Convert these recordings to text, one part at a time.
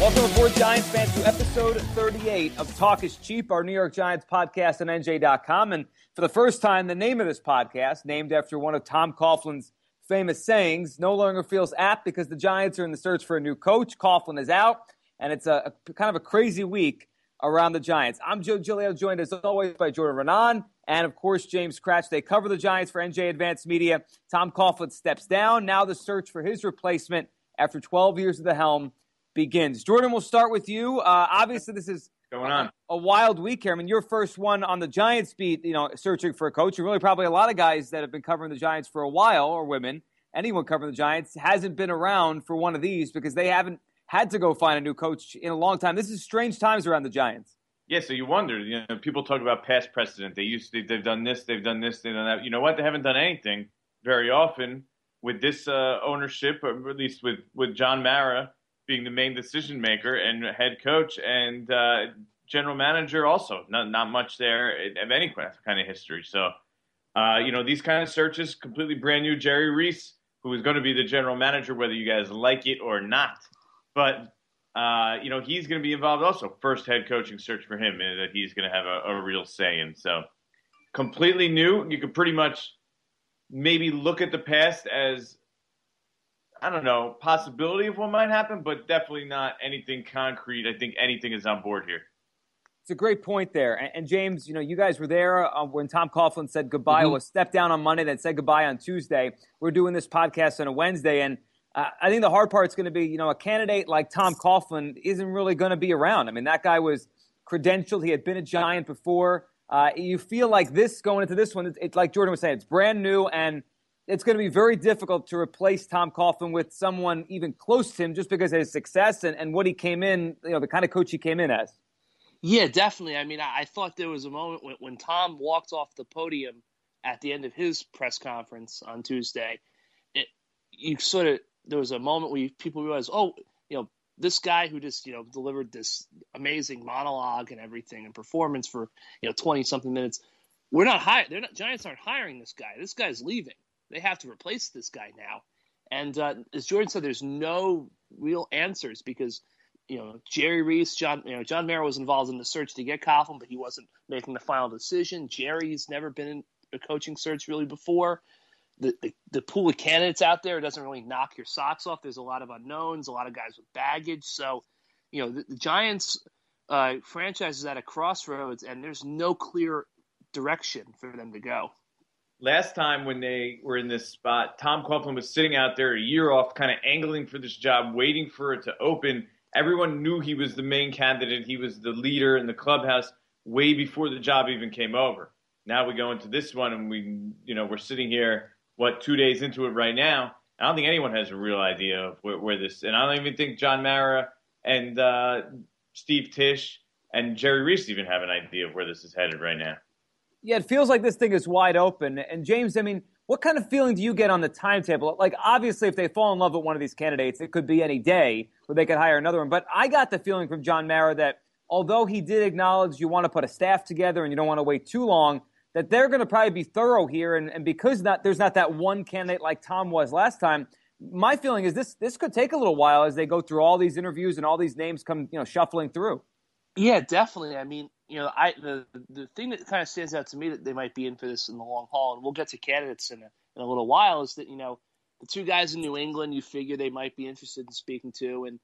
Welcome aboard, Giants fans, to episode 38 of Talk is Cheap, our New York Giants podcast on NJ.com. And for the first time, the name of this podcast, named after one of Tom Coughlin's famous sayings, no longer feels apt because the Giants are in the search for a new coach. Coughlin is out, and it's a kind of a crazy week around the Giants. I'm Joe Giglio, joined as always by Jordan Renan and, of course, James Cratch. They cover the Giants for NJ Advanced Media. Tom Coughlin steps down. Now the search for his replacement after 12 years at the helm begins. Jordan, we'll start with you. Obviously, this is going on a wild week here. I mean, your first one on the Giants beat, searching for a coach. And really probably a lot of guys that have been covering the Giants for a while, or women, anyone covering the Giants, hasn't been around for one of these because they haven't had to go find a new coach in a long time. This is strange times around the Giants. Yeah, so you wonder, people talk about past precedent. They've done this, they've done this, they've done that. You know what? They haven't done anything very often with this ownership, or at least with John Mara being the main decision maker and head coach and general manager also. Not much there of any kind of history. So, these kind of searches, completely brand new. Jerry Reese, who is going to be the general manager, whether you guys like it or not. But, he's going to be involved also. First head coaching search for him, and that he's going to have a real say in. So completely new. You could pretty much maybe look at the past as, I don't know, possibility of what might happen, but definitely not anything concrete. I think anything is on board here. It's a great point there. And James, you guys were there when Tom Coughlin said goodbye. Mm-hmm. Was stepped down on Monday, then said goodbye on Tuesday. We're doing this podcast on a Wednesday, and I think the hard part is going to be, a candidate like Tom Coughlin isn't really going to be around. I mean, that guy was credentialed. He had been a Giant before. You feel like this going into this one, it's like Jordan was saying, it's brand new, and it's going to be very difficult to replace Tom Coughlin with someone even close to him just because of his success and what he came in, the kind of coach he came in as. Yeah, definitely. I mean, I thought there was a moment when Tom walked off the podium at the end of his press conference on Tuesday. There was a moment where people realized, this guy who just, delivered this amazing monologue and everything and performance for, 20-something minutes. We're not hiring. Giants aren't hiring this guy. This guy's leaving. They have to replace this guy now. And as Jordan said, there's no real answers because, Jerry Reese, John Mara was involved in the search to get Coughlin, but he wasn't making the final decision. Jerry's never been in a coaching search really before. The pool of candidates out there doesn't really knock your socks off. There's a lot of unknowns, a lot of guys with baggage. So, the Giants franchise is at a crossroads, and there's no clear direction for them to go. Last time when they were in this spot, Tom Coughlin was sitting out there a year off, kind of angling for this job, waiting for it to open. Everyone knew he was the main candidate. He was the leader in the clubhouse way before the job even came over. Now we go into this one, and we're sitting here, 2 days into it right now. I don't think anyone has a real idea of where this, and I don't even think John Mara and Steve Tisch and Jerry Reese even have an idea of where this is headed right now. Yeah, it feels like this thing is wide open. And James, I mean, what kind of feeling do you get on the timetable? Like, obviously, if they fall in love with one of these candidates, it could be any day where they could hire another one. But I got the feeling from John Mara that although he did acknowledge you want to put a staff together and you don't want to wait too long, that they're going to probably be thorough here. And because there's not that one candidate like Tom was last time, my feeling is this could take a little while as they go through all these interviews and all these names come shuffling through. Yeah, definitely. I mean, the thing that kind of stands out to me that they might be in for this in the long haul, and we'll get to candidates in a little while, is that, the two guys in New England, you figure they might be interested in speaking to. And,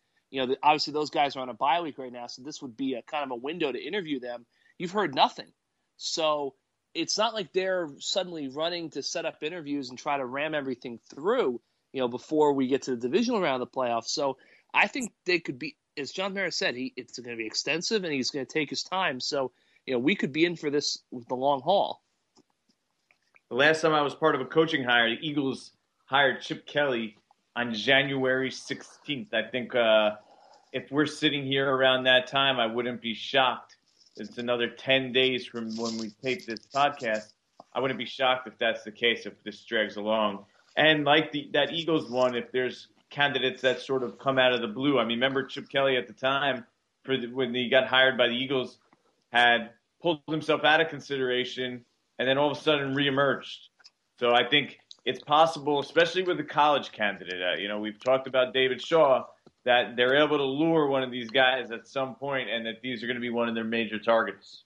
obviously those guys are on a bye week right now, so this would be a kind of a window to interview them. You've heard nothing. So it's not like they're suddenly running to set up interviews and try to ram everything through, before we get to the divisional round of the playoffs. So I think they could be, as John Mara said, it's going to be extensive and he's going to take his time. So, we could be in for this with the long haul. The last time I was part of a coaching hire, the Eagles hired Chip Kelly on January 16th. I think if we're sitting here around that time, I wouldn't be shocked. It's another 10 days from when we tape this podcast. I wouldn't be shocked if that's the case, if this drags along. And like that Eagles one, if there's candidates that sort of come out of the blue. I mean, remember Chip Kelly at the time, when he got hired by the Eagles, had pulled himself out of consideration and then all of a sudden reemerged. So I think it's possible, especially with the college candidate. We've talked about David Shaw. that they're able to lure one of these guys at some point, and that these are going to be one of their major targets.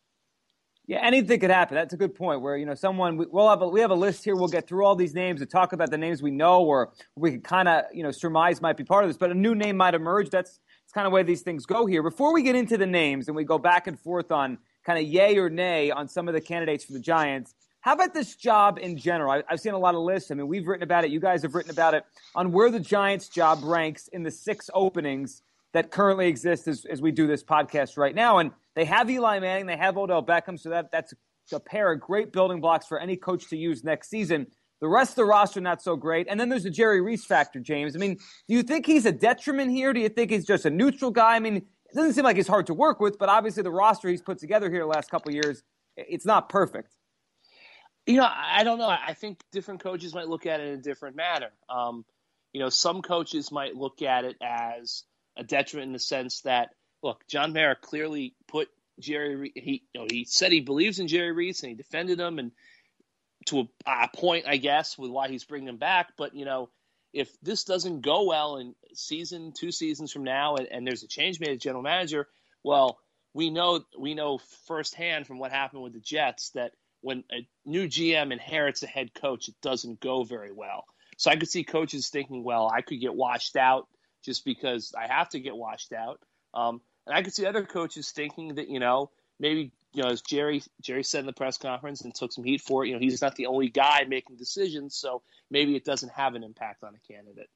Yeah, anything could happen. That's a good point. Where we have a list here. We'll get through all these names and talk about the names we know, or we can kind of surmise might be part of this. But a new name might emerge. It's kind of the way these things go here. Before we get into the names and we go back and forth on kind of yay or nay on some of the candidates for the Giants, how about this job in general? I've seen a lot of lists. I mean, we've written about it. You guys have written about it on where the Giants job ranks in the 6 openings that currently exist as we do this podcast right now. And they have Eli Manning. They have Odell Beckham. So that's a pair of great building blocks for any coach to use next season. The rest of the roster, not so great. And then there's the Jerry Reese factor, James. I mean, do you think he's a detriment here? Do you think he's just a neutral guy? I mean, it doesn't seem like he's hard to work with, but obviously the roster he's put together here the last couple of years, it's not perfect. I don't know. I think different coaches might look at it in a different manner. Some coaches might look at it as a detriment in the sense that, look, John Mara clearly put Jerry. He said he believes in Jerry Reese and he defended him, and to a point, I guess, with why he's bringing him back. But if this doesn't go well in 2 seasons from now, and there's a change made as general manager, well, we know firsthand from what happened with the Jets that when a new GM inherits a head coach, it doesn't go very well. So I could see coaches thinking, well, I could get washed out just because I have to get washed out. And I could see other coaches thinking that, maybe, as Jerry said in the press conference and took some heat for it, he's not the only guy making decisions, so maybe it doesn't have an impact on a candidate.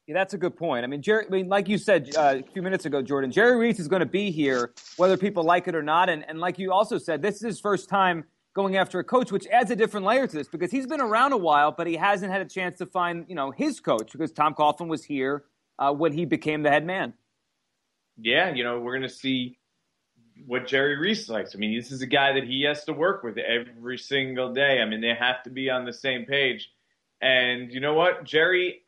Yeah, that's a good point. I mean, like you said a few minutes ago, Jordan, Jerry Reese is going to be here whether people like it or not. And like you also said, this is his first time going after a coach, which adds a different layer to this because he's been around a while, but he hasn't had a chance to find, his coach because Tom Coughlin was here when he became the head man. Yeah, we're going to see what Jerry Reese likes. I mean, this is a guy that he has to work with every single day. I mean, they have to be on the same page. And you know what? Jerry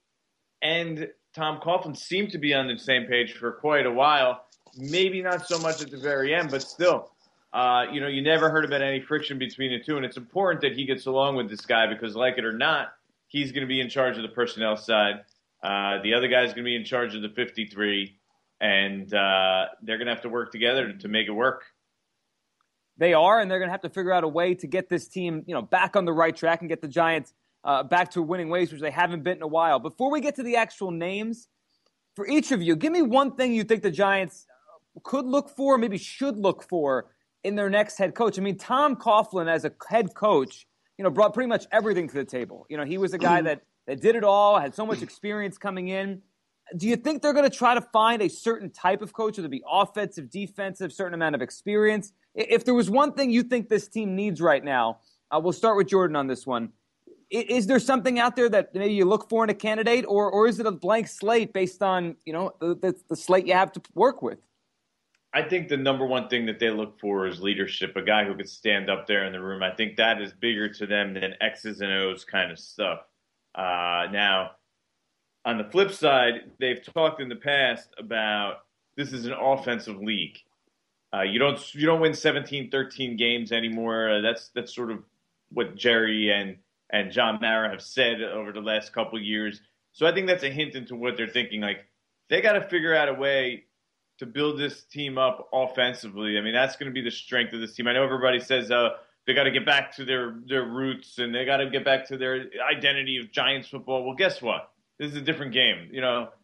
and Tom Coughlin seem to be on the same page for quite a while. Maybe not so much at the very end, but still. You never heard about any friction between the two, and it's important that he gets along with this guy because, like it or not, he's going to be in charge of the personnel side. The other guy's going to be in charge of the 53, and they're going to have to work together to make it work. They are, and they're going to have to figure out a way to get this team, back on the right track and get the Giants back to winning ways, which they haven't been in a while. Before we get to the actual names, for each of you, give me one thing you think the Giants could look for, maybe should look for in their next head coach. I mean, Tom Coughlin as a head coach, brought pretty much everything to the table. He was a guy that did it all, had so much experience coming in. Do you think they're going to try to find a certain type of coach, whether it be offensive, defensive, certain amount of experience? If there was one thing you think this team needs right now, we'll start with Jordan on this one. Is there something out there that maybe you look for in a candidate, or is it a blank slate based on the slate you have to work with? I think the number one thing that they look for is leadership, a guy who could stand up there in the room. I think that is bigger to them than X's and O's kind of stuff. Now, on the flip side, they've talked in the past about this is an offensive league. You don't win 17-13 games anymore. That's sort of what Jerry and John Mara have said over the last couple of years. So I think that's a hint into what they're thinking. Like, they got to figure out a way to build this team up offensively. I mean, that's going to be the strength of this team. I know everybody says they got to get back to their roots and they got to get back to their identity of Giants football. Well, guess what? This is a different game.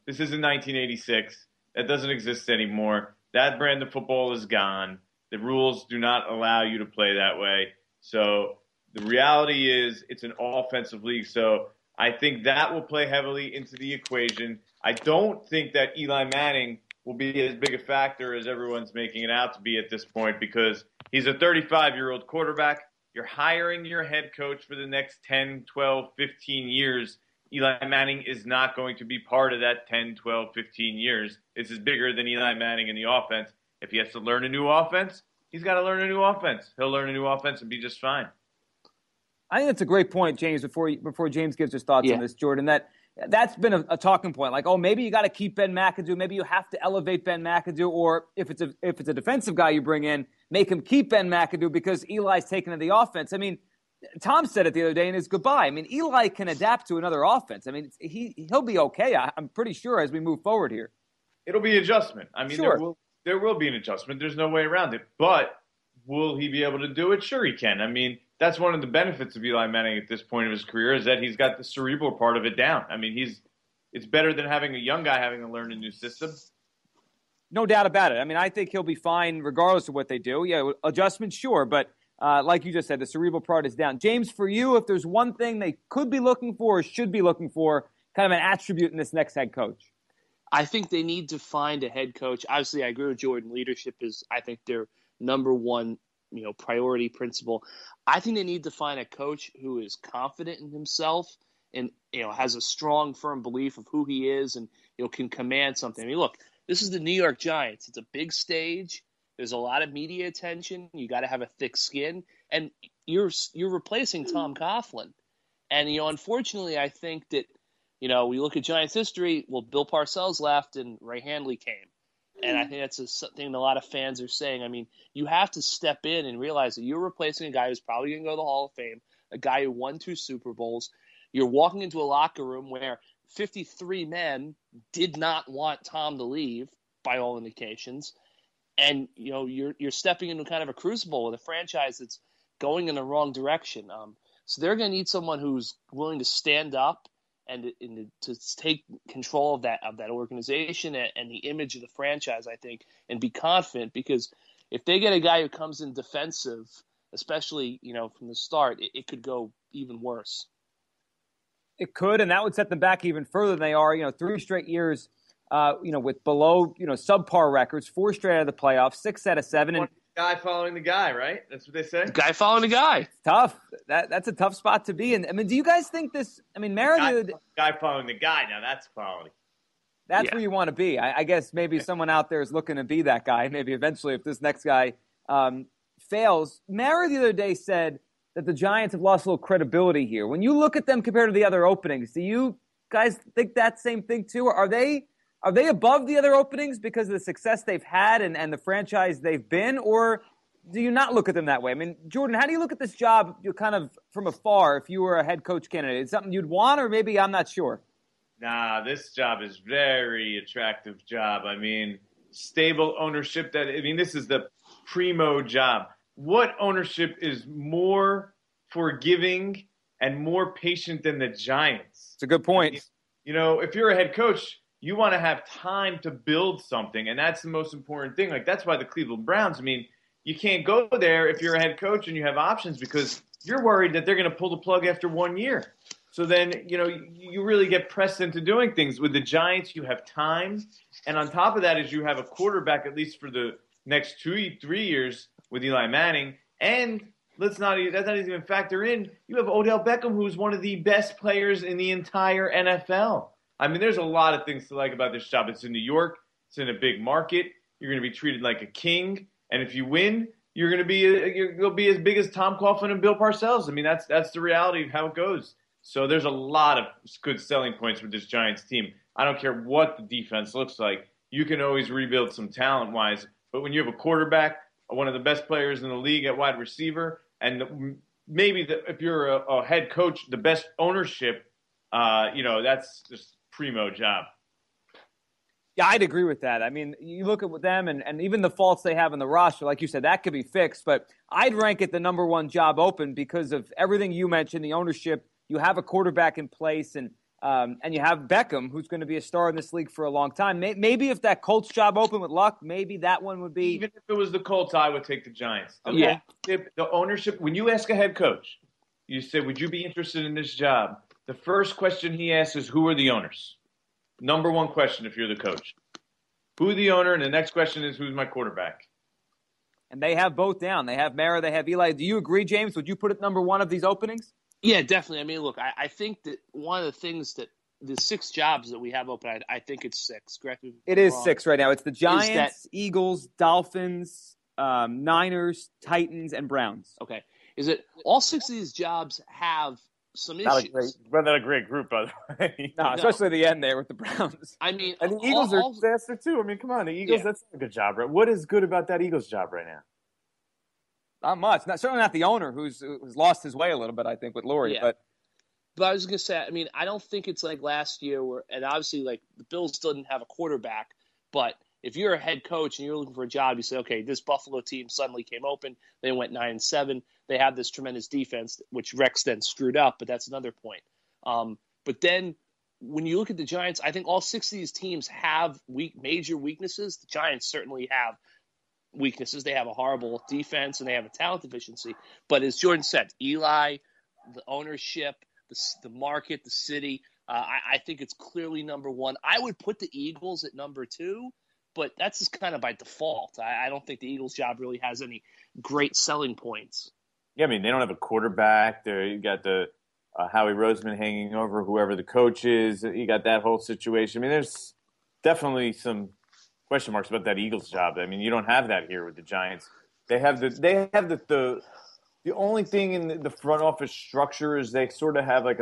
This isn't 1986. That doesn't exist anymore. That brand of football is gone. The rules do not allow you to play that way. So the reality is it's an offensive league. So I think that will play heavily into the equation. I don't think that Eli Manning will be as big a factor as everyone's making it out to be at this point because he's a 35-year-old quarterback. You're hiring your head coach for the next 10, 12, 15 years. Eli Manning is not going to be part of that 10, 12, 15 years. This is bigger than Eli Manning in the offense. If he has to learn a new offense, he's got to learn a new offense. He'll learn a new offense and be just fine. I think that's a great point, James, before James gives his thoughts on this, Jordan, that's been a talking point. Like, maybe you got to keep Ben McAdoo. Maybe you have to elevate Ben McAdoo. Or if it's a defensive guy you bring in, make him keep Ben McAdoo because Eli's taken to the offense. I mean, Tom said it the other day in his goodbye. I mean, Eli can adapt to another offense. I mean, he'll be okay. I'm pretty sure as we move forward here. It'll be adjustment. I mean, sure. there will be an adjustment. There's no way around it. But will he be able to do it? Sure he can. I mean, that's one of the benefits of Eli Manning at this point of his career is that he's got the cerebral part of it down. I mean, it's better than having a young guy having to learn a new system. No doubt about it. I mean, I think he'll be fine regardless of what they do. Yeah, adjustment, sure, but like you just said, the cerebral part is down. James, for you, if there's one thing they could be looking for or should be looking for, kind of an attribute in this next head coach. I think they need to find a head coach. Obviously, I agree with Jordan. Leadership is, I think, their number one, priority principle. I think they need to find a coach who is confident in himself and, has a strong, firm belief of who he is and, can command something. I mean, look, this is the New York Giants. It's a big stage. There's a lot of media attention. You got to have a thick skin, and you're replacing Tom Coughlin. And unfortunately, I think that we look at Giants history. Well, Bill Parcells left, and Ray Handley came, and I think that's something a lot of fans are saying. I mean, you have to step in and realize that you're replacing a guy who's probably going to go to the Hall of Fame, a guy who won 2 Super Bowls. You're walking into a locker room where 53 men did not want Tom to leave, by all indications. And, you're stepping into kind of a crucible with a franchise that's going in the wrong direction. So they're going to need someone who's willing to stand up and to take control of that organization and the image of the franchise, I think, and be confident. Because if they get a guy who comes in defensive, especially, from the start, it could go even worse. It could, and that would set them back even further than they are. 3 straight years with below, subpar records, 4 straight out of the playoffs, 6 out of 7. And guy following the guy, right? That's what they say. Guy following the guy. It's tough. That's a tough spot to be in. I mean, do you guys think this? I mean, Mara, guy following the guy. Now that's quality. That's where you want to be. I guess maybe someone out there is looking to be that guy. Maybe eventually, if this next guy fails. Mara the other day said that the Giants have lost a little credibility here. When you look at them compared to the other openings, do you guys think that same thing too? Are they above the other openings because of the success they've had and the franchise they've been, or do you not look at them that way? I mean, Jordan, how do you look at this job kind of from afar if you were a head coach candidate? Is it something you'd want, or maybe I'm not sure? Nah, this job is very attractive job. I mean, stable ownership. This is the primo job. What ownership is more forgiving and more patient than the Giants? It's a good point. I mean, if you're a head coach, you want to have time to build something, and that's the most important thing. Like, that's why the Cleveland Browns, you can't go there if you're a head coach and you have options because you're worried that they're going to pull the plug after 1 year. So then, you really get pressed into doing things. With the Giants, you have time, and on top of that is you have a quarterback, at least for the next 2-3 years with Eli Manning, and that's not even factor in, you have Odell Beckham, who's one of the best players in the entire NFL. I mean, there's a lot of things to like about this job. It's in New York. It's in a big market. You're going to be treated like a king. And if you win, you're going to be as big as Tom Coughlin and Bill Parcells. I mean, that's the reality of how it goes. So there's a lot of good selling points with this Giants team. I don't care what the defense looks like. You can always rebuild some talent-wise. But when you have a quarterback, one of the best players in the league at wide receiver, and maybe if you're a head coach, the best ownership, that's just primo job. Yeah, I'd agree with that. I mean, you look at them and even the faults they have in the roster, like you said, that could be fixed. But I'd rank it the number one job open because of everything you mentioned, the ownership. You have a quarterback in place, and you have Beckham, who's going to be a star in this league for a long time. Maybe if that Colts job opened with luck, maybe that one would be. Even if it was the Colts, I would take the Giants. The ownership, when you ask a head coach, you say, would you be interested in this job? The first question he asks is, who are the owners? Number one question if you're the coach. Who the owner? And the next question is, who's my quarterback? And they have both down. They have Mara, they have Eli. Do you agree, James? Would you put it number one of these openings? Yeah, definitely. I mean, look, I think that one of the things that the 6 jobs that we have open, I think it's 6. Correct me if I'm It is wrong. 6 right now. It's the Giants, Eagles, Dolphins, Niners, Titans, and Browns. Okay. Is it all 6 of these jobs have some issues? Not a great group, by the way. No, especially the end there with the Browns. I mean, and the Eagles are a disaster too. I mean, come on, the Eagles. Yeah. That's not a good job, right? What is good about that Eagles job right now? Not much. Certainly not the owner who's lost his way a little bit, I think, with Lurie. Yeah. But I was going to say, I mean, I don't think it's like last year and obviously like the Bills didn't have a quarterback, but if you're a head coach and you're looking for a job, you say, okay, this Buffalo team suddenly came open. They went 9-7. They have this tremendous defense, which Rex then screwed up, but that's another point. But then when you look at the Giants, I think all 6 of these teams have major weaknesses. The Giants certainly have weaknesses. They have a horrible defense and they have a talent deficiency. But as Jordan said, Eli, the ownership, the market, the city, I think it's clearly number one. I would put the Eagles at number 2, but that's just kind of by default. I don't think the Eagles' job really has any great selling points. Yeah, I mean, they don't have a quarterback. You got the Howie Roseman hanging over whoever the coach is. You got that whole situation. I mean, there's definitely some question marks about that Eagles job. I mean, you don't have that here with the Giants. They have the only thing in the front office structure is they sort of have like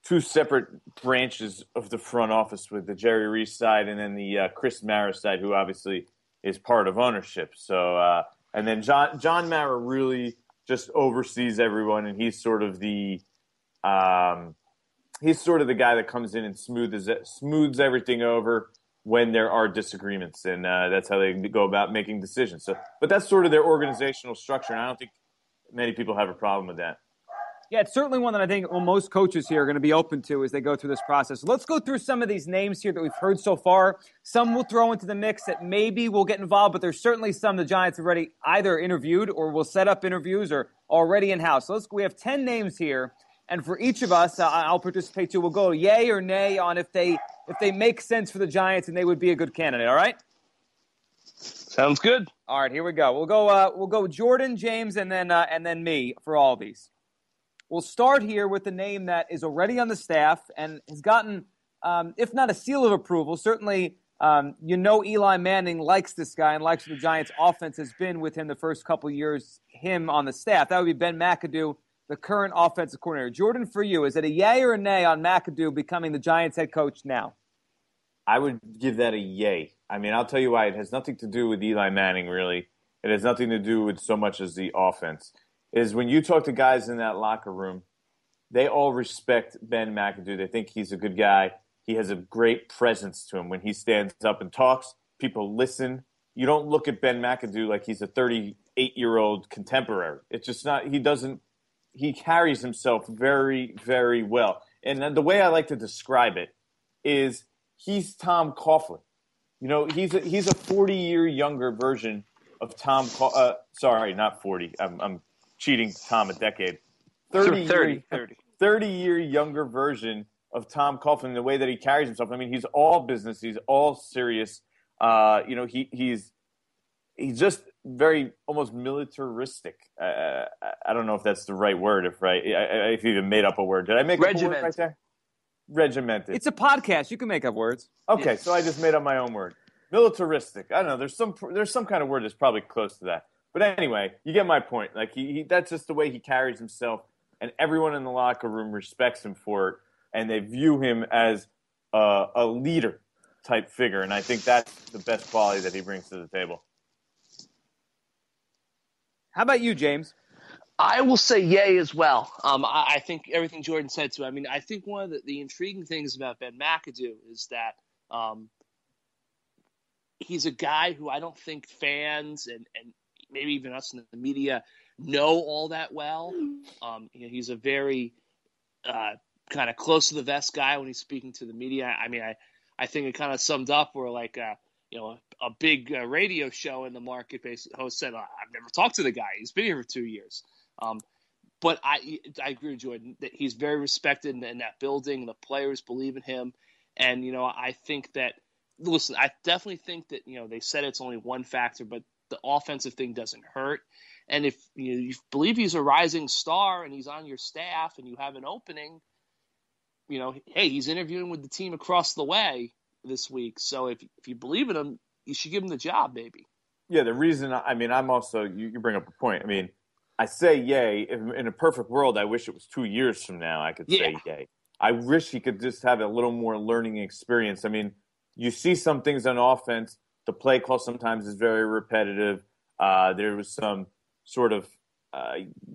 two separate branches of the front office with the Jerry Reese side and then the Chris Mara side, who obviously is part of ownership. So, and then John Mara really just oversees everyone, and he's sort of the guy that comes in and smooths everything over when there are disagreements, and that's how they go about making decisions. So, but that's sort of their organizational structure, and I don't think many people have a problem with that. Yeah, it's certainly one that I think most coaches here are going to be open to as they go through this process. Let's go through some of these names here that we've heard so far. Some we'll throw into the mix that maybe will get involved, but there's certainly some the Giants have already either interviewed or will set up interviews or already in-house. So we have 10 names here, and for each of us, I'll participate too. We'll go yay or nay on if they make sense for the Giants and they would be a good candidate, all right? Sounds good. All right, here we go. We'll go Jordan, James, and then me for all of these. We'll start here with the name that is already on the staff and has gotten, if not a seal of approval, certainly Eli Manning likes this guy and likes what the Giants' offense has been with him the first couple years, him on the staff. That would be Ben McAdoo, the current offensive coordinator. Jordan, for you, is it a yay or a nay on McAdoo becoming the Giants' head coach now? I would give that a yay. I mean, I'll tell you why. It has nothing to do with Eli Manning, really. It has nothing to do with so much as the offense. Is when you talk to guys in that locker room, they all respect Ben McAdoo. They think he's a good guy. He has a great presence to him. When he stands up and talks, people listen. You don't look at Ben McAdoo like he's a 38-year-old contemporary. It's just not – he carries himself very, very well. And the way I like to describe it is he's Tom Coughlin. You know, he's a 40-year younger version of Tom sorry, not 40. I'm cheating Tom a decade. 30-year younger version of Tom Coughlin, the way that he carries himself. I mean, he's all business. He's all serious. He's just very almost militaristic. I don't know if that's the right word. If you even made up a word. Did I make up a word right there? Regimented. It's a podcast. You can make up words. Okay, yeah. So I just made up my own word. Militaristic. I don't know. There's some kind of word that's probably close to that. But anyway, you get my point. Like that's just the way he carries himself, and everyone in the locker room respects him for it, and they view him as a leader type figure. And I think that's the best quality that he brings to the table. How about you, James? I will say yay as well. I think everything Jordan said too. I mean, I think one of the intriguing things about Ben McAdoo is that he's a guy who I don't think fans and maybe even us in the media know all that well. He's a very kind of close to the vest guy when he's speaking to the media. I mean, I think it kind of summed up where like a big radio show in the market-based host said, I've never talked to the guy. He's been here for 2 years. But I agree with Jordan that he's very respected in that building. The players believe in him. And, I think that, listen, I definitely think that, they said it's only one factor, but the offensive thing doesn't hurt. And if you believe he's a rising star and he's on your staff and you have an opening, hey, he's interviewing with the team across the way this week. So if you believe in him, you should give him the job, maybe. Yeah, the reason, I'm also, you bring up a point. I mean, I say yay. In a perfect world, I wish it was 2 years from now I could say yay. I wish he could just have a little more learning experience. I mean, you see some things on offense. The play call sometimes is very repetitive. There was some sort of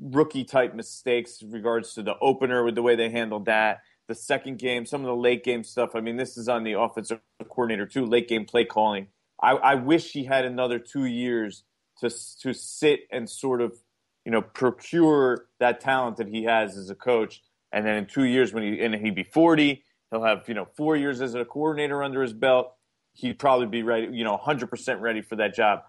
rookie type mistakes in regards to the opener with the way they handled that. The second game, some of the late game stuff. I mean, this is on the offensive coordinator too. Late game play calling. I wish he had another 2 years to sit and sort of, procure that talent that he has as a coach. And then in 2 years, when he'd be 40, he'll have 4 years as a coordinator under his belt. He'd probably be ready, 100% ready for that job.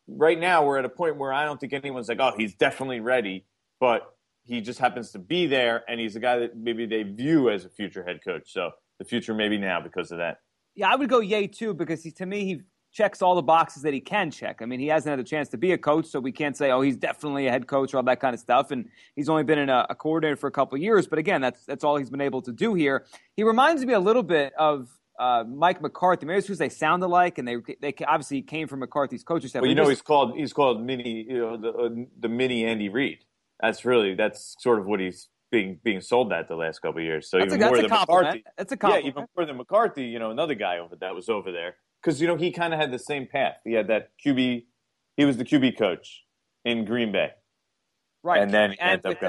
Right now, we're at a point where I don't think anyone's like, oh, he's definitely ready, but he just happens to be there, and he's a guy that maybe they view as a future head coach. So the future maybe now because of that. Yeah, I would go yay too, because to me he checks all the boxes that he can check. I mean, he hasn't had a chance to be a coach, so we can't say, oh, he's definitely a head coach or all that kind of stuff. And he's only been a coordinator for a couple of years, but again, that's all he's been able to do here. He reminds me a little bit of Mike McCarthy. Maybe it's because they sound alike, and they obviously came from McCarthy's coaching staff. Well, he's called mini, the mini Andy Reid. That's sort of what he's being sold at the last couple of years. So even more than McCarthy. That's a compliment. Yeah, even more than McCarthy. Another guy that was over there, because he kind of had the same path. He had that QB. He was the QB coach in Green Bay. Right, and then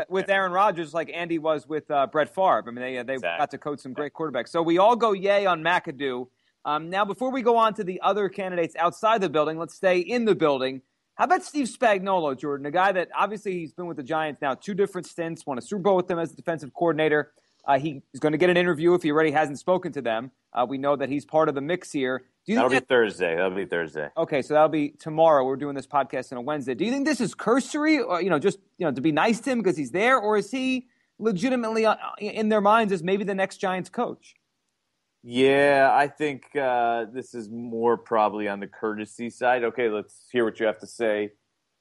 with Aaron Rodgers, like Andy was with Brett Favre. I mean, they exactly. got to coach some great quarterbacks. So we all go yay on McAdoo. Now, before we go on to the other candidates outside the building, let's stay in the building. How about Steve Spagnuolo, Jordan, a guy that obviously he's been with the Giants now 2 different stints, won a Super Bowl with them as the defensive coordinator. He's going to get an interview if he already hasn't spoken to them. We know that he's part of the mix here. That'll be Thursday. Okay, so that'll be tomorrow. We're doing this podcast on a Wednesday. Do you think this is cursory, or just to be nice to him because he's there, or is he legitimately in their minds as maybe the next Giants coach? Yeah, I think this is more probably on the courtesy side. Okay, let's hear what you have to say.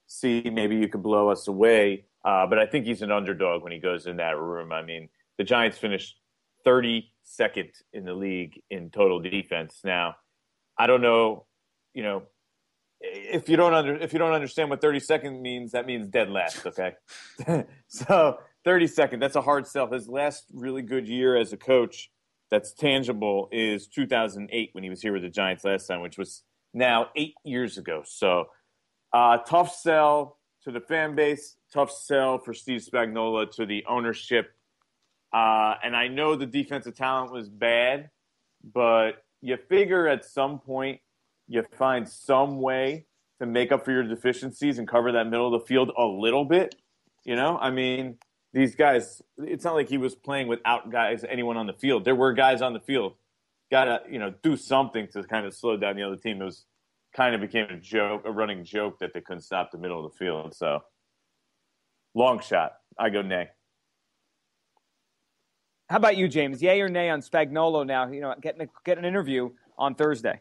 See, maybe you could blow us away. But I think he's an underdog when he goes in that room. I mean, the Giants finished 32nd in the league in total defense. Now, I don't know, if you don't understand what 32nd means, that means dead last, okay? So 32nd, that's a hard sell. His last really good year as a coach that's tangible is 2008 when he was here with the Giants last time, which was now 8 years ago. So tough sell to the fan base, tough sell for Steve Spagnuolo to the ownership. And I know the defensive talent was bad, but you figure at some point you find some way to make up for your deficiencies and cover that middle of the field a little bit. I mean, these guys, it's not like he was playing without anyone on the field. There were guys on the field. Got to, do something to kind of slow down the other team. It was kind of became a running joke that they couldn't stop the middle of the field. So, long shot. I go nay. How about you, James? Yay or nay on Spagnuolo now? Get an interview on Thursday.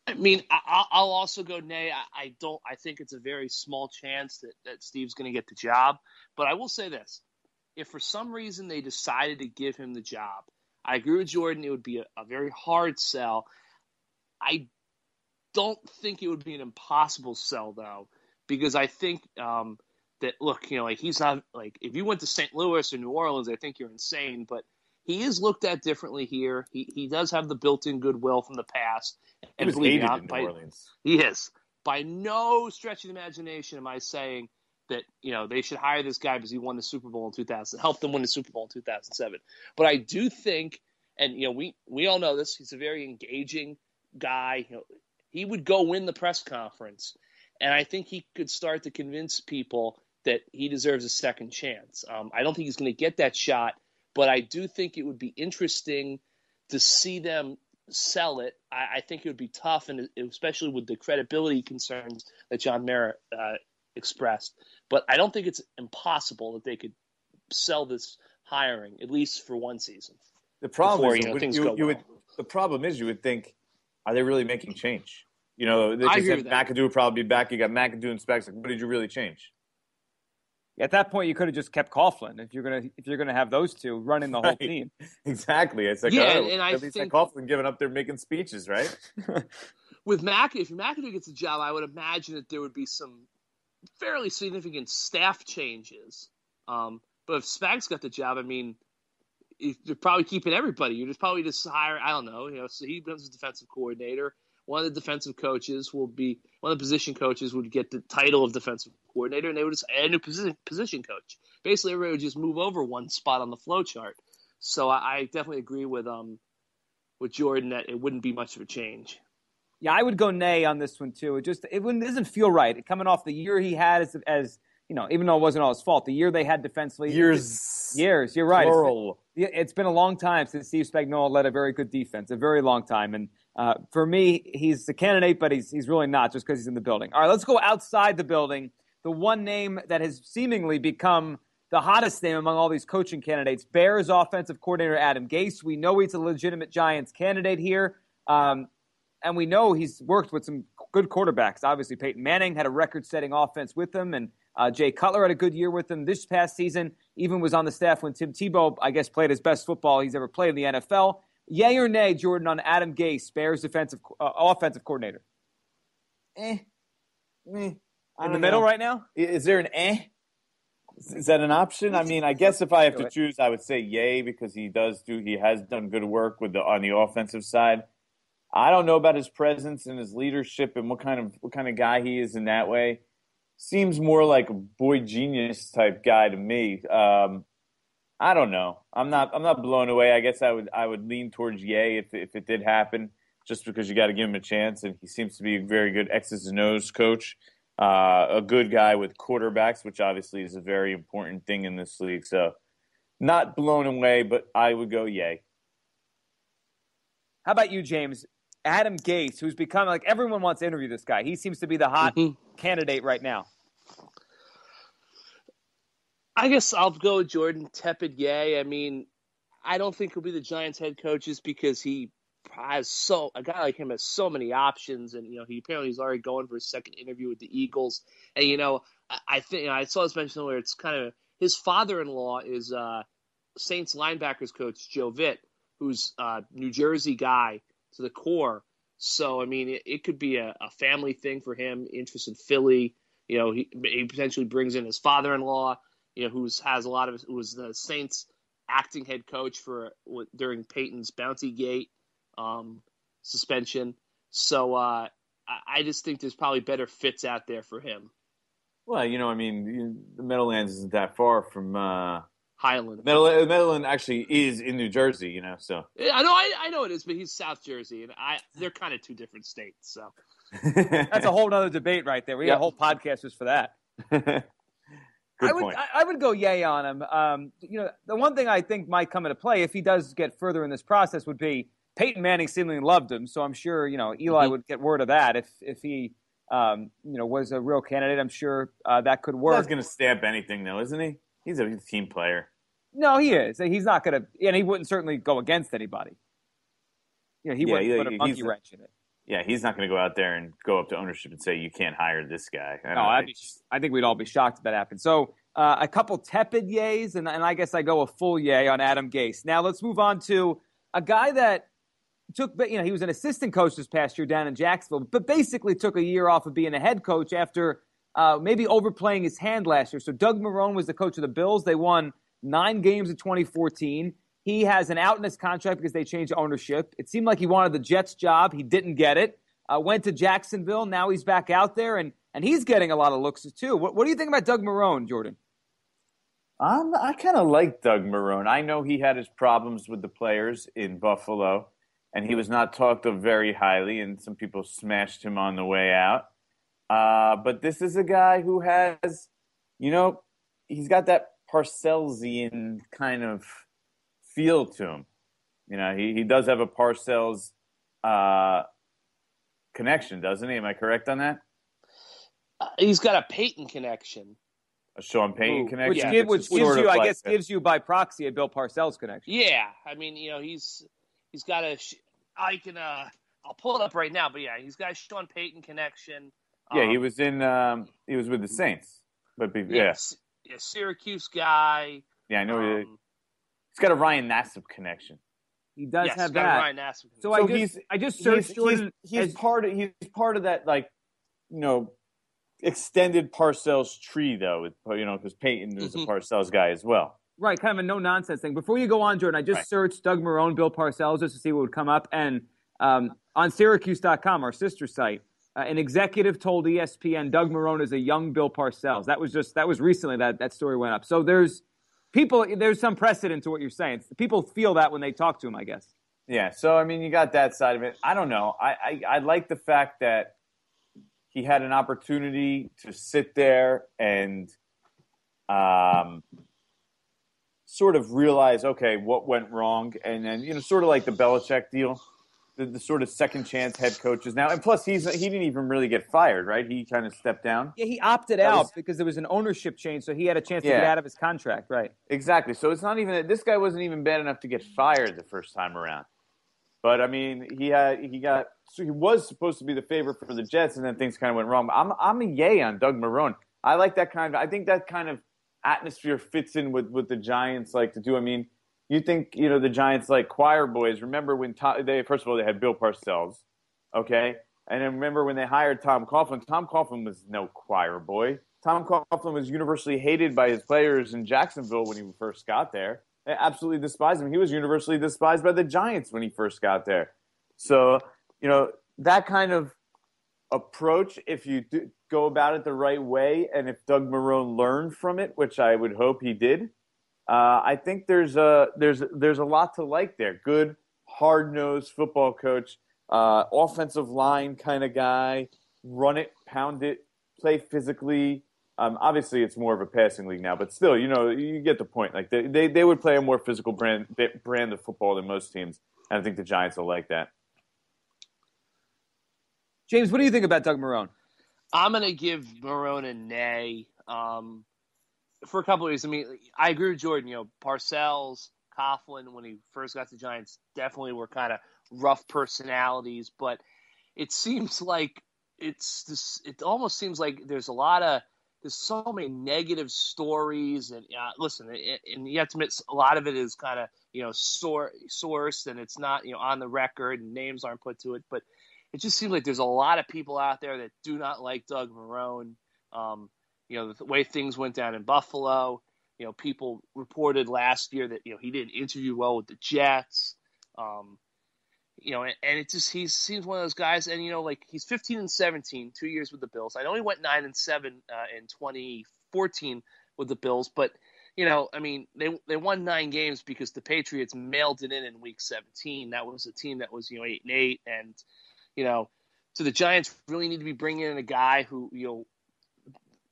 I mean, I'll also go nay. I think it's a very small chance that Steve's going to get the job. But I will say this: if for some reason they decided to give him the job, I agree with Jordan. It would be a very hard sell. I don't think it would be an impossible sell though, because I think that look, he's not like if you went to St. Louis or New Orleans, I think you're insane. But he is looked at differently here. He does have the built-in goodwill from the past. And he was hated in New Orleans. He is. By no stretch of the imagination am I saying that they should hire this guy because he won the Super Bowl in 2000, helped them win the Super Bowl in 2007. But I do think, and we all know this, he's a very engaging guy. He would go win the press conference, and I think he could start to convince people that he deserves a second chance. I don't think he's going to get that shot, but I do think it would be interesting to see them sell it. I think it would be tough, and especially with the credibility concerns that John Mara expressed. But I don't think it's impossible that they could sell this hiring, at least for one season. The problem The problem is you would think, are they really making change? They said McAdoo would probably be back. You got McAdoo and Specs. What did you really change? At that point, you could have just kept Coughlin if you're gonna have those two running the whole team. Exactly. It's like and I think Coughlin giving up there making speeches, right? With if McAdoo gets a job, I would imagine that there would be some fairly significant staff changes. But if Spags got the job, I mean, you're probably keeping everybody. You're just probably hire. I don't know. So he becomes a defensive coordinator. one of the defensive coaches will be one of the position coaches would get the title of defensive coordinator, and they would just add a new position coach. Basically, everybody would just move over one spot on the flow chart. So I definitely agree with Jordan that it wouldn't be much of a change. Yeah, I would go nay on this one too. It doesn't feel right. Coming off the year he had as even though it wasn't all his fault, the year they had defensively. Years. You're right. Plural. It's been a long time since Steve Spagnuolo led a very good defense, a very long time. And for me, he's a candidate, but he's really not just because he's in the building. All right, let's go outside the building. The one name that has seemingly become the hottest name among all these coaching candidates, Bears offensive coordinator Adam Gase. We know he's a legitimate Giants candidate here. And we know he's worked with some good quarterbacks. Obviously, Peyton Manning had a record-setting offense with him, and Jay Cutler had a good year with him this past season. Even was on the staff when Tim Tebow, I guess, played his best football he's ever played in the NFL. Yay or nay, Jordan, on Adam Gase, Bears offensive coordinator? In the middle right now? Is there an Is that an option? I mean, I guess if I have to choose, I would say yay because he has done good work on the offensive side. I don't know about his presence and his leadership and what kind of guy he is in that way. Seems more like a boy genius type guy to me. I don't know. I'm not blown away. I guess I would lean towards yay if it did happen, just because you got to give him a chance. And he seems to be a very good X's and O's coach, a good guy with quarterbacks, which obviously is a very important thing in this league. So, not blown away, but I would go yay. How about you, James? Adam Gase, who's become like everyone wants to interview this guy. He seems to be the hot candidate right now. I guess I'll go with Jordan. Tepid yay. I mean, I don't think he'll be the Giants head coach just because he has a guy like him has so many options, and he apparently he's already going for his second interview with the Eagles. And I think I saw this mentioned where it's kind of his father-in-law is Saints linebackers coach Joe Vitt, who's a New Jersey guy to the core. So, I mean, it could be a family thing for him, interest in Philly. He potentially brings in his father-in-law, who was the Saints acting head coach during Peyton's Bounty Gate suspension. So I just think there's probably better fits out there for him. Well, the Meadowlands isn't that far from Highland. Meadowland actually is in New Jersey, so. Yeah, I know it is, but he's South Jersey, and they're kind of two different states. So that's a whole other debate right there. We got a whole podcast just for that. Good point. I would go yay on him. The one thing I think might come into play if he does get further in this process would be Peyton Manning seemingly loved him, so I'm sure Eli would get word of that if he was a real candidate. I'm sure that could work. He's going to stamp anything, though, isn't he? He's a team player. No, he is. He's not going to, and he wouldn't certainly go against anybody. He wouldn't put a monkey wrench in it. Yeah, he's not going to go out there and go up to ownership and say, you can't hire this guy. I think we'd all be shocked if that happened. So a couple tepid yays, and I guess I go a full yay on Adam Gase. Now let's move on to a guy that he was an assistant coach this past year down in Jacksonville, but basically took a year off of being a head coach after maybe overplaying his hand last year. So Doug Marrone was the coach of the Bills. They won 9 games in 2014. He has an out in his contract because they changed ownership. It seemed like he wanted the Jets job. He didn't get it. Went to Jacksonville. Now he's back out there, and he's getting a lot of looks too. What do you think about Doug Marrone, Jordan? I kind of like Doug Marrone. I know he had his problems with the players in Buffalo, and he was not talked of very highly, and some people smashed him on the way out. But this is a guy who has, he's got that Parcellsian kind of feel to him. He does have a Parcells connection, doesn't he? Am I correct on that? He's got a Peyton connection. A Sean Payton connection? Which gives you, I guess, gives you by proxy a Bill Parcells connection. Yeah. I mean, he's got I'll pull it up right now, but yeah, he's got a Sean Payton connection. Yeah, he was with the Saints. But Syracuse guy. Yeah, I know. He's got a Ryan Nassib connection. He does have got that. A Ryan Nassib connection. So I just searched Jordan. He's part of that extended Parcells tree though, because Peyton is a Parcells guy as well. Right, kind of a no-nonsense thing. Before you go on, Jordan, I just searched Doug Marrone, Bill Parcells, just to see what would come up. And On Syracuse.com, our sister site, an executive told ESPN Doug Marrone is a young Bill Parcells. That was recently that story went up. So there's some precedent to what you're saying. People feel that when they talk to him, I guess. Yeah. So I mean, you got that side of it. I don't know. I like the fact that he had an opportunity to sit there and sort of realize, okay, what went wrong, and then sort of like the Belichick deal. The sort of second chance head coaches now, and plus he didn't even really get fired, right? He kind of stepped down. Yeah, he opted out because there was an ownership change, so he had a chance to get out of his contract, right? Exactly. So it's not even this guy wasn't even bad enough to get fired the first time around. But I mean, he was supposed to be the favorite for the Jets, and then things kind of went wrong. But I'm a yay on Doug Marrone. I like that I think that kind of atmosphere fits in with the Giants like to do. I mean. You think, the Giants like choir boys. Remember when first of all, they had Bill Parcells, okay? And then remember when they hired Tom Coughlin. Tom Coughlin was no choir boy. Tom Coughlin was universally hated by his players in Jacksonville when he first got there. They absolutely despised him. He was universally despised by the Giants when he first got there. So, that kind of approach, if you go about it the right way, and if Doug Marrone learned from it, which I would hope he did, I think there's a lot to like there. Good, hard-nosed football coach, offensive line kind of guy, run it, pound it, play physically. Obviously, it's more of a passing league now, but still, you get the point. Like they would play a more physical brand of football than most teams, and I think the Giants will like that. James, what do you think about Doug Marrone? I'm going to give Marrone a nay. For a couple of reasons. I mean, I agree with Jordan. Parcells, Coughlin, when he first got to the Giants, definitely were kind of rough personalities. But it seems like it almost seems like there's so many negative stories. And listen, and you have to admit, a lot of it is kind of sourced, and it's not on the record, and names aren't put to it. But it just seems like there's a lot of people out there that do not like Doug Marrone. The way things went down in Buffalo, people reported last year that, he didn't interview well with the Jets. And it just, he seems one of those guys, and, he's 15-17, 2 years with the Bills. I know he went 9-7 in 2014 with the Bills, but, they won 9 games because the Patriots mailed it in week 17. That was a team that was, 8-8. And, so the Giants really need to be bringing in a guy who,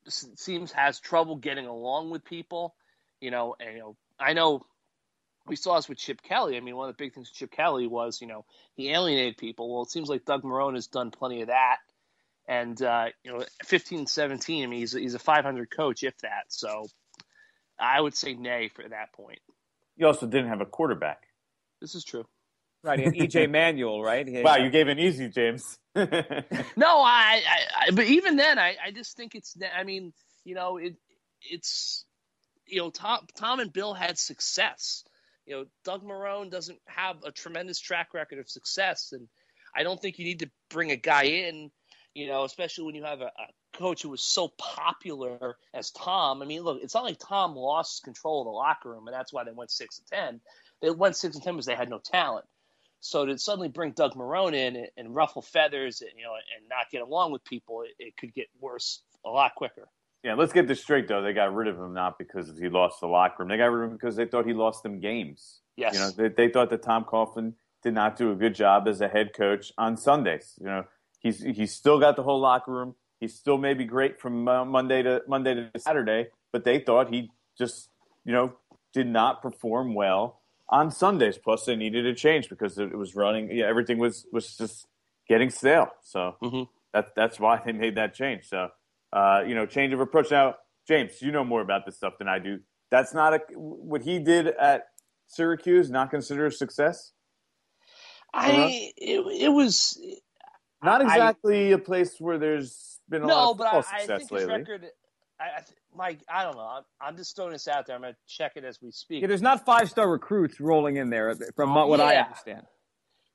seems has trouble getting along with people, I know we saw this with Chip Kelly. I mean, one of the big things with Chip Kelly was, he alienated people. Well, it seems like Doug Marrone has done plenty of that. And, 15-17, I mean, he's a 500 coach, if that. So I would say nay for that point. You also didn't have a quarterback. This is true. Right, and E.J. Manuel, right? Wow, you gave an easy, James. No, but even then, I just think it's. I mean, it's. Tom and Bill had success. Doug Marrone doesn't have a tremendous track record of success, and I don't think you need to bring a guy in. Especially when you have a coach who was so popular as Tom. I mean, look, it's not like Tom lost control of the locker room, and that's why they went 6-10. They went 6-10 because they had no talent. So to suddenly bring Doug Marrone in and ruffle feathers and and not get along with people, it could get worse a lot quicker. Yeah, let's get this straight though. They got rid of him not because he lost the locker room. They got rid of him because they thought he lost them games. Yes. They thought that Tom Coughlin did not do a good job as a head coach on Sundays. He's still got the whole locker room. He's still maybe great from Monday to Saturday, but they thought he just did not perform well on Sundays. Plus, they needed a change because it was running. Yeah, everything was just getting stale. So that's why they made that change. So change of approach. Now, James, you know more about this stuff than I do. That's not what he did at Syracuse. Not considered a success. It was not exactly a place where there's been a lot of football success I think lately. his record. Mike, I don't know. I'm just throwing this out there. I'm going to check it as we speak. Yeah, there's not 5-star recruits rolling in there, from what I understand.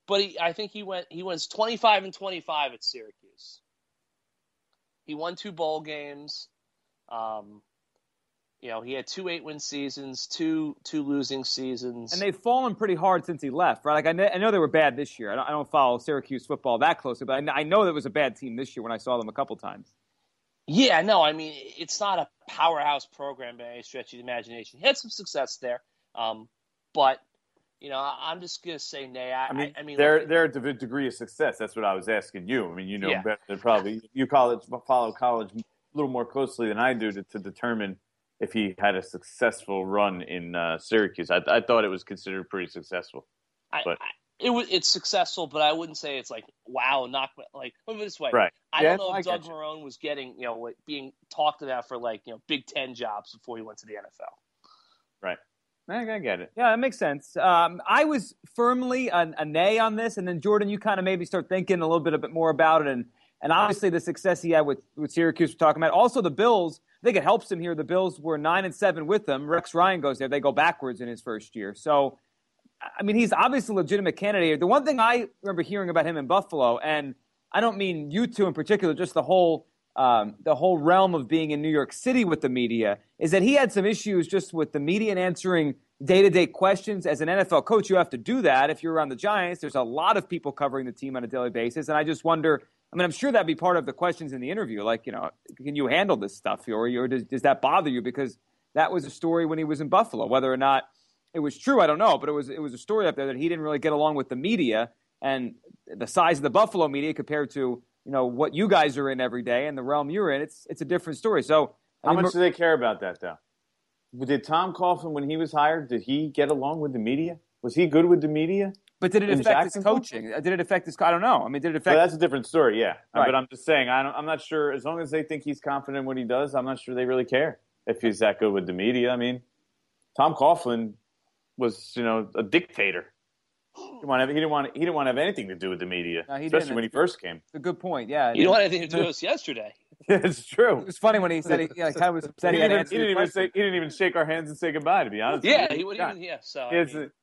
But I think he went 25-25 at Syracuse. He won 2 bowl games. he had 2 8-win seasons, two losing seasons. And they've fallen pretty hard since he left, right? Like I know they were bad this year. I don't follow Syracuse football that closely, but I know that was a bad team this year when I saw them a couple times. Yeah, no, I mean, it's not a powerhouse program by any stretch of the imagination. He had some success there, but I'm just gonna say nay. I mean, they're at the degree of success. That's what I was asking you. I mean, better than probably you follow college a little more closely than I do to determine if he had a successful run in Syracuse. I thought it was considered pretty successful. It's successful, but I wouldn't say it's like wow, not like put it this way. Right. I don't know if Doug Marrone was getting being talked about for Big Ten jobs before he went to the NFL. Right. I get it. Yeah, that makes sense. I was firmly a nay on this, and then Jordan, you kind of made me start thinking a little bit more about it, and obviously the success he had with Syracuse we're talking about. Also the Bills, I think it helps him here. The Bills were 9-7 with them. Rex Ryan goes there. They go backwards in his first year. So, I mean, he's obviously a legitimate candidate. The one thing I remember hearing about him in Buffalo, and I don't mean you two in particular, just the whole realm of being in New York City with the media, is that he had some issues just with the media and answering day-to-day questions. As an NFL coach, you have to do that. If you're around the Giants, there's a lot of people covering the team on a daily basis. And I just wonder, I mean, I'm sure that'd be part of the questions in the interview. Like, can you handle this stuff? Or does that bother you? Because that was a story when he was in Buffalo. Whether or not it was true, I don't know. But it was a story up there that he didn't really get along with the media and the size of the Buffalo media compared to what you guys are in every day and the realm you're in. It's a different story. So how much do they care about that, though? Did Tom Coughlin, when he was hired, did he get along with the media? Was he good with the media? But did it affect his coaching? Did it affect his? I don't know. I mean, did it affect? Well, that's a different story, yeah. Right. But I'm just saying, I'm not sure. As long as they think he's confident in what he does, I'm not sure they really care if he's that good with the media. I mean, Tom Coughlin was, a dictator. He didn't want to have anything to do with the media, especially when he first came. It's a good point. Yeah, you didn't want anything to do with us yesterday. Yeah, it's true. It was funny when he said he kind of was upset. He didn't even shake our hands and say goodbye. To be honest, he wouldn't even. Yeah, so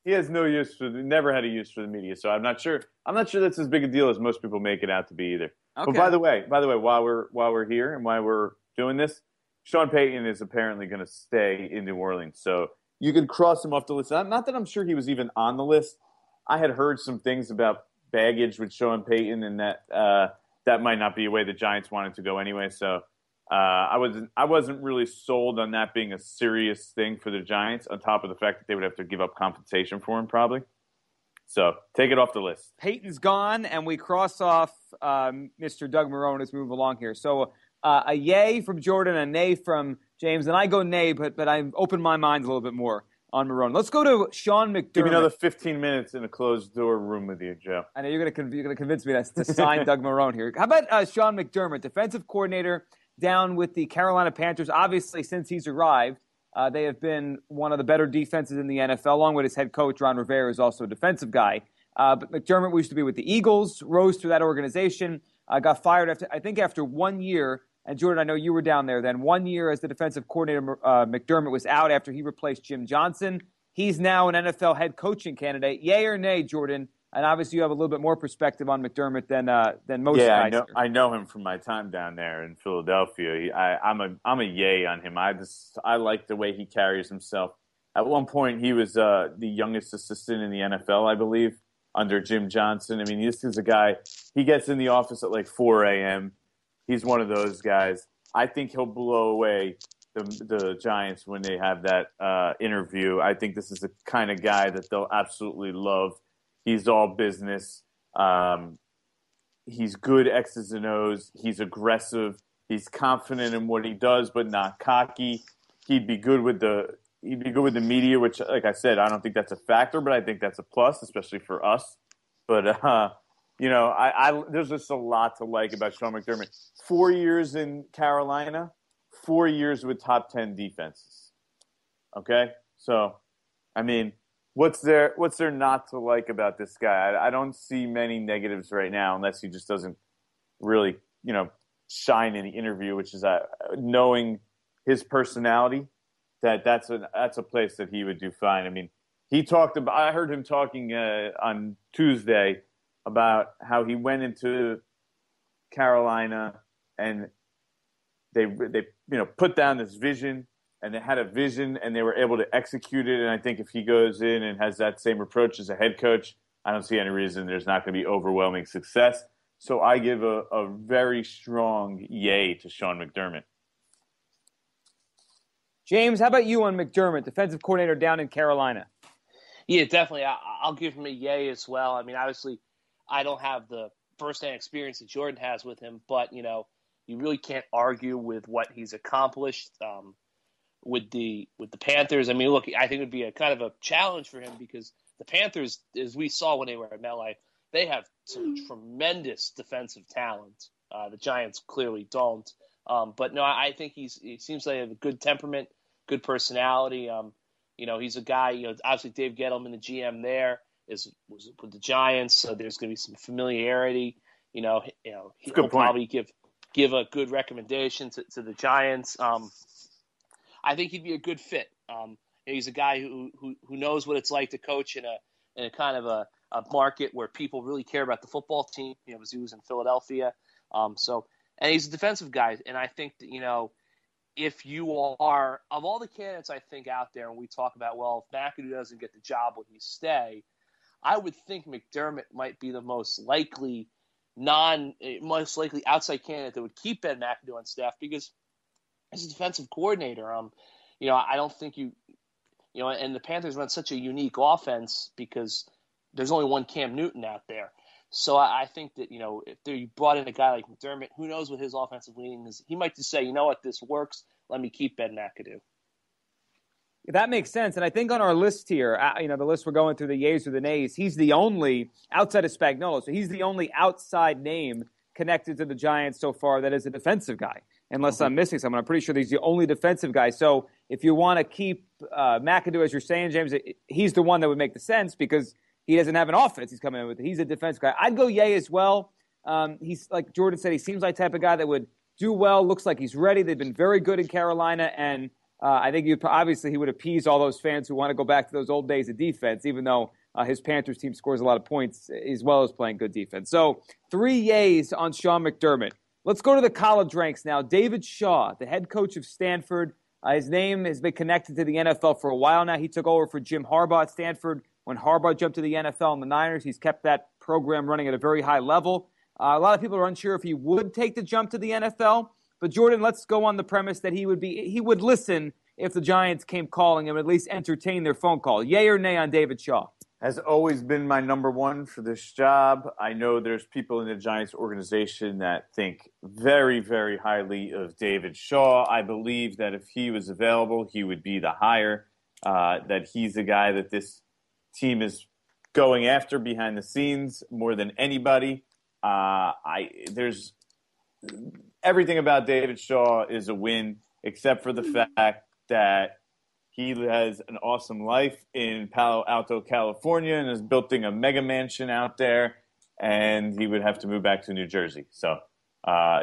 he has no use never had a use for the media. So I'm not sure that's as big a deal as most people make it out to be either. Okay. But by the way, while we're here and while we're doing this, Sean Payton is apparently going to stay in New Orleans. So you can cross him off the list. Not that I'm sure he was even on the list. I had heard some things about baggage with Sean Payton and that might not be a way the Giants wanted to go anyway. So I wasn't really sold on that being a serious thing for the Giants, on top of the fact that they would have to give up compensation for him probably. So take it off the list. Peyton's gone, and we cross off Mr. Doug Marrone as we move along here. So a yay from Jordan, a nay from James, and I go nay, but I've opened my mind a little bit more on Marrone. Let's go to Sean McDermott. Give me another 15 minutes in a closed-door room with you, Joe. I know you're going to convince me to sign Doug Marrone here. How about Sean McDermott, defensive coordinator down with the Carolina Panthers? Obviously, since he's arrived, they have been one of the better defenses in the NFL, along with his head coach, Ron Rivera, is also a defensive guy. But McDermott used to be with the Eagles, rose through that organization, got fired after 1 year. And Jordan, I know you were down there then. 1 year as the defensive coordinator, McDermott was out after he replaced Jim Johnson. He's now an NFL head coaching candidate. Yay or nay, Jordan? And obviously you have a little bit more perspective on McDermott than most guys. Yeah, I know him from my time down there in Philadelphia. I'm a yay on him. I like the way he carries himself. At one point, he was the youngest assistant in the NFL, I believe, under Jim Johnson. I mean, this is a guy, he gets in the office at like 4 a.m., He's one of those guys. I think he'll blow away the Giants when they have that interview. I think this is the kind of guy that they'll absolutely love. He's all business. He's good X's and O's. He's aggressive. He's confident in what he does, but not cocky. He'd be good with the media, which, like I said, I don't think that's a factor, but I think that's a plus, especially for us. But there's just a lot to like about Sean McDermott. 4 years in Carolina, 4 years with top 10 defenses. Okay? So, I mean, what's there not to like about this guy? I don't see many negatives right now, unless he just doesn't really, shine in the interview, which is knowing his personality, that's a place that he would do fine. I mean, I heard him talking on Tuesday about how he went into Carolina and they put down this vision and they had a vision and they were able to execute it. And I think if he goes in and has that same approach as a head coach, I don't see any reason there's not going to be overwhelming success. So I give a very strong yay to Sean McDermott. James, how about you on McDermott, defensive coordinator down in Carolina? Yeah, definitely. I'll give him a yay as well. I mean, obviously, I don't have the firsthand experience that Jordan has with him, but, you really can't argue with what he's accomplished with the Panthers. I mean, look, I think it would be a kind of a challenge for him because the Panthers, as we saw when they were at MetLife, they have some tremendous defensive talent. The Giants clearly don't. But no, I think he seems like he has a good temperament, good personality. He's a guy. Obviously Dave Gettleman, the GM there, was with the Giants, so there's going to be some familiarity. He'll probably give a good recommendation to the Giants. I think he'd be a good fit. He's a guy who knows what it's like to coach in a kind of a market where people really care about the football team. Because he was in Philadelphia, and he's a defensive guy. And I think that if you are, of all the candidates I think out there, and we talk about, well, if McAdoo doesn't get the job, would he stay? I would think McDermott might be the most likely outside candidate that would keep Ben McAdoo on staff because as a defensive coordinator, I don't think and the Panthers run such a unique offense because there's only one Cam Newton out there. So I think that, if you brought in a guy like McDermott, who knows what his offensive leaning is, he might just say, you know what, this works. Let me keep Ben McAdoo. That makes sense. And I think on our list here, the list we're going through, the yays or the nays, he's the only, outside of Spagnuolo, so he's the only outside name connected to the Giants so far that is a defensive guy. Unless I'm missing someone. I'm pretty sure he's the only defensive guy. So if you want to keep McAdoo, as you're saying, James, he's the one that would make the sense because he doesn't have an offense he's coming in with. He's a defense guy. I'd go yay as well. He's, like Jordan said, he seems like the type of guy that would do well, looks like he's ready. They've been very good in Carolina, and I think obviously he would appease all those fans who want to go back to those old days of defense, even though his Panthers team scores a lot of points as well as playing good defense. So 3 yays on Sean McDermott. Let's go to the college ranks now. David Shaw, the head coach of Stanford. His name has been connected to the NFL for a while now. He took over for Jim Harbaugh at Stanford. When Harbaugh jumped to the NFL and the Niners, he's kept that program running at a very high level. A lot of people are unsure if he would take the jump to the NFL. But Jordan, let's go on the premise that he would listen if the Giants came calling and would at least entertain their phone call. Yay or nay on David Shaw? Has always been my number one for this job. I know there's people in the Giants organization that think very, very highly of David Shaw. I believe that if he was available, he would be the hire, that he's the guy that this team is going after behind the scenes more than anybody. There's everything about David Shaw is a win, except for the fact that he has an awesome life in Palo Alto, California, and is building a mega mansion out there, and he would have to move back to New Jersey. So,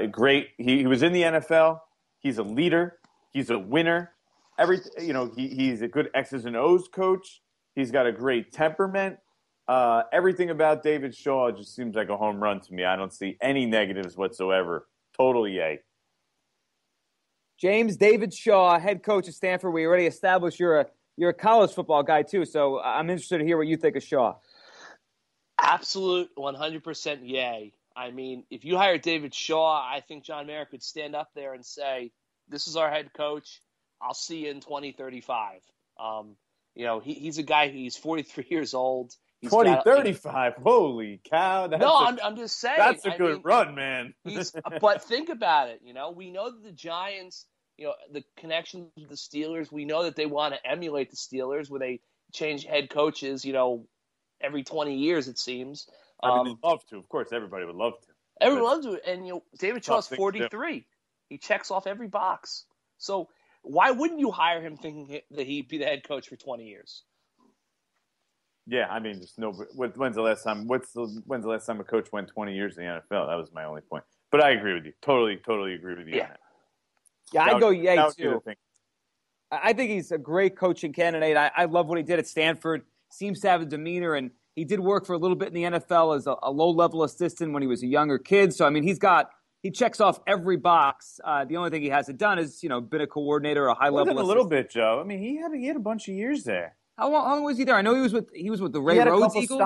great. He was in the NFL. He's a leader. He's a winner. He's a good X's and O's coach. He's got a great temperament. Everything about David Shaw just seems like a home run to me. I don't see any negatives whatsoever. Totally yay. James, David Shaw, head coach of Stanford. We already established you're a college football guy too, so I'm interested to hear what you think of Shaw. Absolute 100% yay. I mean, if you hire David Shaw, I think John Mara could stand up there and say, this is our head coach. I'll see you in 2035. He's a guy, he's 43 years old. 2035. Holy cow. I'm just saying. That's a good run, man. But think about it. We know that the Giants, the connection to the Steelers, we know that they want to emulate the Steelers where they change head coaches, every 20 years, it seems. They'd love to. Of course, everybody would love to. Everyone loves to. And, David Shaw's 43. He checks off every box. So why wouldn't you hire him thinking that he'd be the head coach for 20 years? Yeah, I mean, just no. When's the last time a coach went 20 years in the NFL? That was my only point. But I agree with you. Totally agree with you on that. Yeah, I'd go yay too. I think he's a great coaching candidate. I love what he did at Stanford. Seems to have a demeanor, and he did work for a little bit in the NFL as a low-level assistant when he was a younger kid. So, I mean, he's got he checks off every box. The only thing he hasn't done is, been a coordinator, a high level. A little bit, Joe. I mean, he had a bunch of years there. How long was he there? I know he was with the Ray Rhodes Eagles.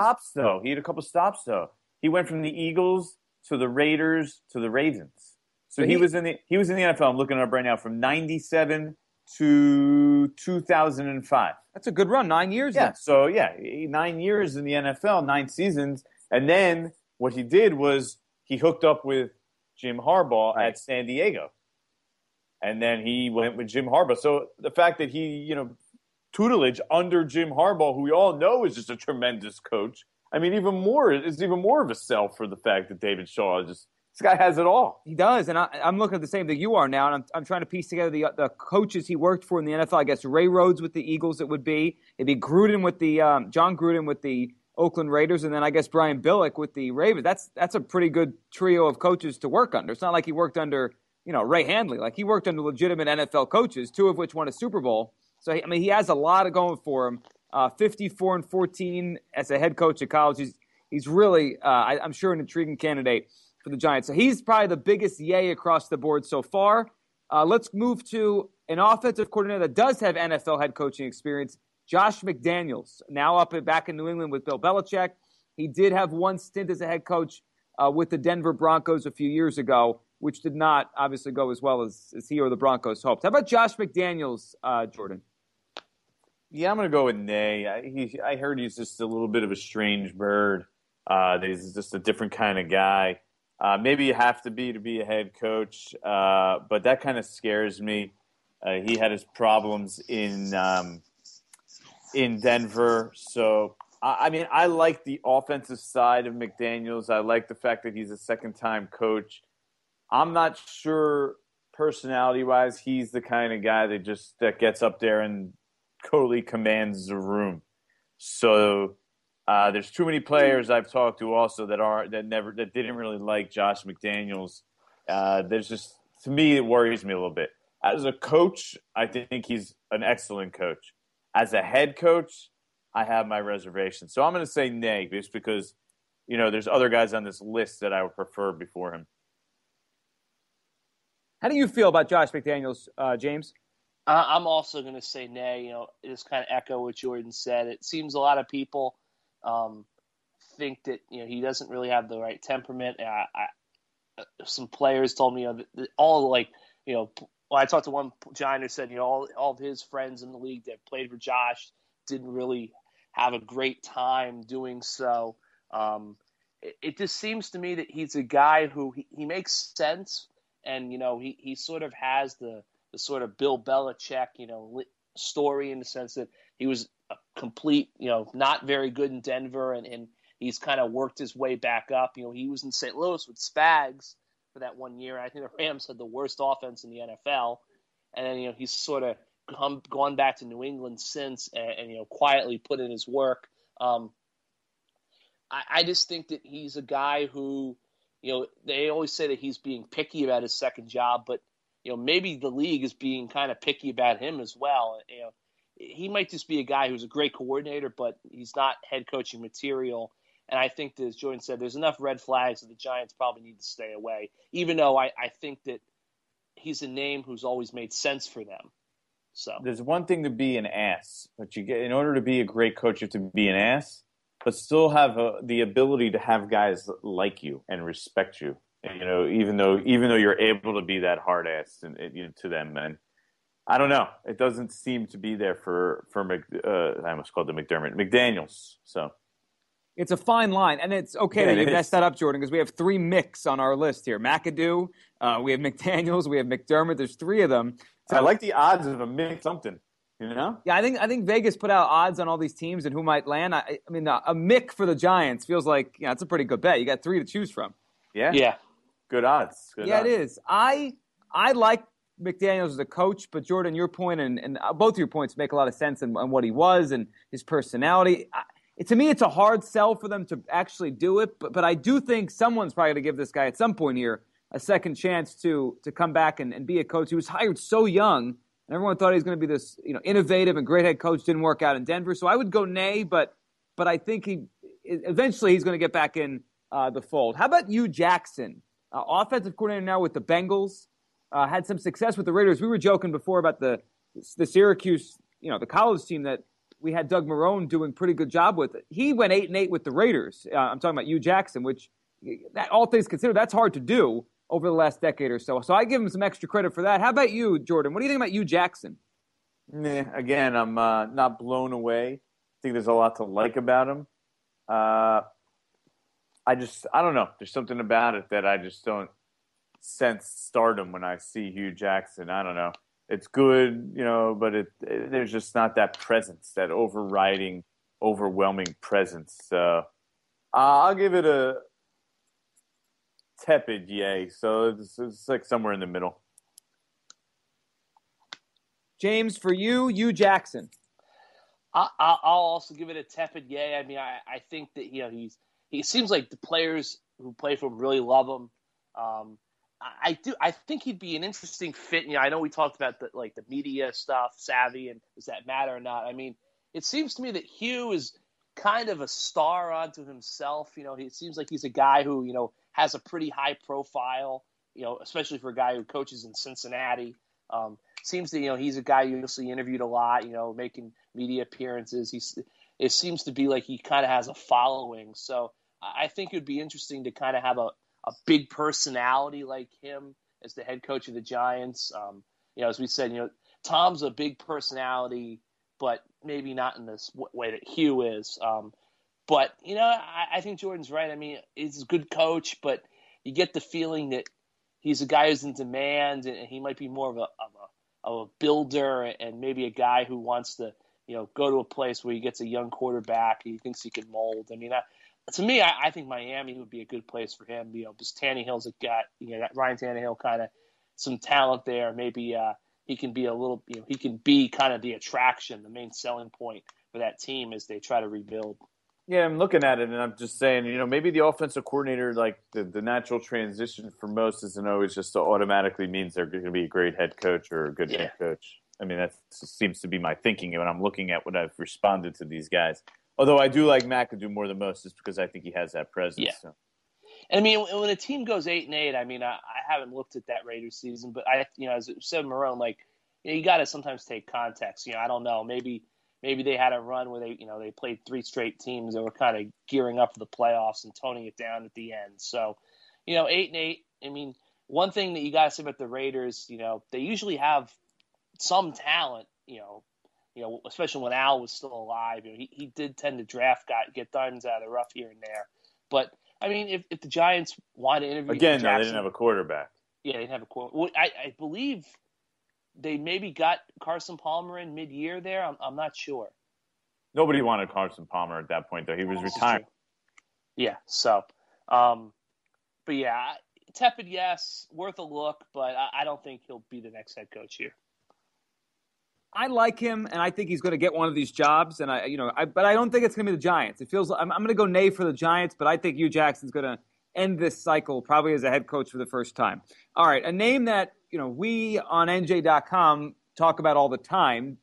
He had a couple stops though. He went from the Eagles to the Raiders to the Ravens. So he was in the NFL. I'm looking it up right now from 97 to 2005. That's a good run. 9 years. Yeah. So 9 years in the NFL, 9 seasons, and then what he did was he hooked up with Jim Harbaugh at San Diego. And then he went with Jim Harbaugh. So the fact that he, tutelage under Jim Harbaugh, who we all know is just a tremendous coach. I mean, even more of a sell for the fact that David Shaw this guy has it all. He does, and I'm looking at the same thing you are now, and I'm trying to piece together the coaches he worked for in the NFL. I guess Ray Rhodes with the Eagles, it would be. It'd be Gruden with the John Gruden with the Oakland Raiders, and then I guess Brian Billick with the Ravens. That's a pretty good trio of coaches to work under. It's not like he worked under Ray Handley. Like he worked under legitimate NFL coaches, 2 of which won a Super Bowl. So he has a lot of going for him. 54-14 as a head coach at college. He's really, I'm sure, an intriguing candidate for the Giants. So he's probably the biggest yay across the board so far. Let's move to an offensive coordinator that does have NFL head coaching experience, Josh McDaniels, now back in New England with Bill Belichick. He did have one stint as a head coach with the Denver Broncos a few years ago, which did not obviously go as well as he or the Broncos hoped. How about Josh McDaniels, Jordan? Yeah, I'm going to go with Nay. I heard he's just a little bit of a strange bird. That he's just a different kind of guy. Maybe you have to be a head coach, but that kind of scares me. He had his problems in Denver. So, I like the offensive side of McDaniels. I like the fact that he's a second-time coach. I'm not sure personality-wise he's the kind of guy that gets up there and totally commands the room. So there's too many players I've talked to also that didn't really like Josh McDaniels. To me, it worries me a little bit. As a coach, I think he's an excellent coach. As a head coach, I have my reservations. So I'm going to say nay, just because there's other guys on this list that I would prefer before him. How do you feel about Josh McDaniels, James? I'm also going to say nay. Just kind of echo what Jordan said. It seems a lot of people think that he doesn't really have the right temperament. Some players told me I talked to one Giant who said all of his friends in the league that played for Josh didn't really have a great time doing so. It just seems to me that he's a guy who he makes sense, and he sort of has the sort of Bill Belichick, story in the sense that he was a complete, not very good in Denver, and he's kind of worked his way back up. He was in St. Louis with Spags for that 1 year. I think the Rams had the worst offense in the NFL, and then he's sort of gone back to New England since, and quietly put in his work. I just think that he's a guy who, they always say that he's being picky about his second job, but maybe the league is being kind of picky about him as well. He might just be a guy who's a great coordinator, but he's not head coaching material. And I think that, as Jordan said, there's enough red flags that the Giants probably need to stay away, even though I think that he's a name who's always made sense for them. So there's one thing to be an ass, but in order to be a great coach, you have to be an ass, but still have the ability to have guys like you and respect you. Even though you're able to be that hard ass to them, and I don't know, it doesn't seem to be there for I almost called him McDaniels. So it's a fine line, and it's okay that you messed that up, Jordan, because we have 3 Micks on our list here: McAdoo, we have McDaniels, we have McDermott. There's 3 of them. I like the odds of a Mick something. Yeah, I think Vegas put out odds on all these teams and who might land. I mean, a Mick for the Giants feels like it's a pretty good bet. You got 3 to choose from. Yeah. Good odds. Good odds. It is. I like McDaniels as a coach, but Jordan, your point and both of your points make a lot of sense on what he was and his personality. To me, it's a hard sell for them to actually do it, but I do think someone's probably going to give this guy at some point here a second chance to come back and be a coach. He was hired so young, and everyone thought he was going to be this innovative and great head coach. Didn't work out in Denver, so I would go nay, but I think eventually he's going to get back in the fold. How about Hugh Jackson? offensive coordinator now with the Bengals. Had some success with the Raiders. We were joking before about the Syracuse, the college team that we had Doug Marrone doing pretty good job with. He went 8-8 with the Raiders. I'm talking about Hugh Jackson, which, that, all things considered, that's hard to do over the last decade or so. So I give him some extra credit for that. How about you, Jordan? What do you think about Hugh Jackson? Again, I'm not blown away. I think there's a lot to like about him. I don't know. There's something about it that I just don't sense stardom when I see Hugh Jackson. I don't know. It's good, but there's just not that presence, that overriding, overwhelming presence. So I'll give it a tepid yay. So it's like somewhere in the middle. James, for you, Hugh Jackson. I'll also give it a tepid yay. I mean, I think that he seems like the players who play for him really love him. I think he'd be an interesting fit. I know we talked about the media stuff, savvy, and does that matter or not? I mean, it seems to me that Hugh is kind of a star unto himself. It seems like he's a guy who has a pretty high profile. Especially for a guy who coaches in Cincinnati. Seems that he's a guy you'll see interviewed a lot. Making media appearances. It seems to be like he kind of has a following. So I think it would be interesting to kind of have a big personality like him as the head coach of the Giants. As we said, Tom's a big personality, but maybe not in this way that Hugh is. But I think Jordan's right. I mean, he's a good coach, but you get the feeling that he's a guy who's in demand, and he might be more of a builder, and maybe a guy who wants to go to a place where he gets a young quarterback he thinks he can mold. I mean, to me, I think Miami would be a good place for him. Because Tannehill's got Ryan Tannehill, kind of some talent there. Maybe he can be he can be kind of the attraction, the main selling point for that team as they try to rebuild. Yeah, I'm looking at it, and I'm just saying, maybe the offensive coordinator, like the natural transition for most isn't always just automatically means they're going to be a great head coach or a good head coach. I mean, that seems to be my thinking when I'm looking at what I've responded to these guys. Although I do like McAdoo more than most, just because I think he has that presence. Yeah. So. And I mean, when a team goes 8-8, I mean, I haven't looked at that Raiders season, but as it said Marrone, you got to sometimes take context. I don't know, maybe they had a run where they played 3 straight teams that were kind of gearing up for the playoffs and toning it down at the end. So, 8-8. I mean, one thing that you got to say about the Raiders, they usually have some talent. Especially when Al was still alive. He did tend to get diamonds out of the rough here and there. But I mean, if the Giants want to interview again, Jackson, they didn't have a quarterback. Yeah, they didn't have a quarterback. Well, I believe they maybe got Carson Palmer in mid-year there. I'm not sure. Nobody wanted Carson Palmer at that point, though. He was retired. Yeah. So, but yeah, tepid, yes, worth a look, but I don't think he'll be the next head coach here. I like him, and I think he's going to get one of these jobs. And but I don't think it's going to be the Giants. It feels I'm going to go nay for the Giants, but I think Hugh Jackson's going to end this cycle probably as a head coach for the first time. All right, a name that we on NJ.com talk about all the time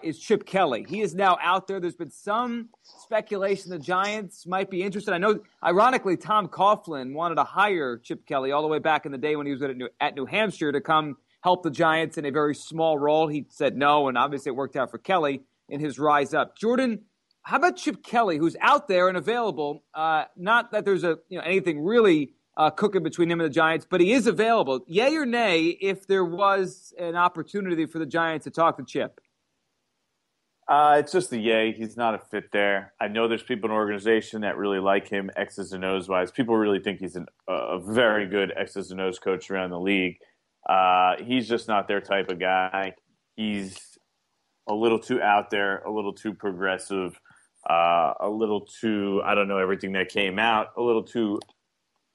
is Chip Kelly. He is now out there. There's been some speculation the Giants might be interested. I know, ironically, Tom Coughlin wanted to hire Chip Kelly all the way back in the day when he was at New Hampshire to come help the Giants in a very small role. He said no, and obviously it worked out for Kelly in his rise up. Jordan, how about Chip Kelly, who's out there and available? Not that there's anything really cooking between him and the Giants, but he is available. Yay or nay if there was an opportunity for the Giants to talk to Chip? It's just a yay. He's not a fit there. I know there's people in the organization that really like him, X's and O's wise. People really think he's a very good X's and O's coach around the league. He's just not their type of guy. He's a little too out there, a little too progressive, a little too, I don't know, everything that came out, a little too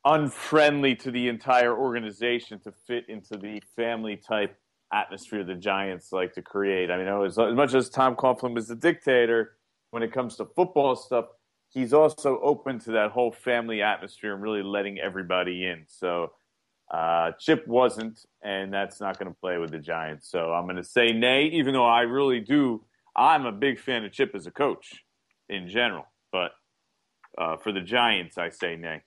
unfriendly to the entire organization to fit into the family type atmosphere the Giants like to create. I mean, as much as Tom Coughlin was the dictator when it comes to football stuff, he's also open to that whole family atmosphere and really letting everybody in. So Chip wasn't, and that's not going to play with the Giants. So I'm going to say nay, even though I really do. I'm a big fan of Chip as a coach in general. But for the Giants, I say nay.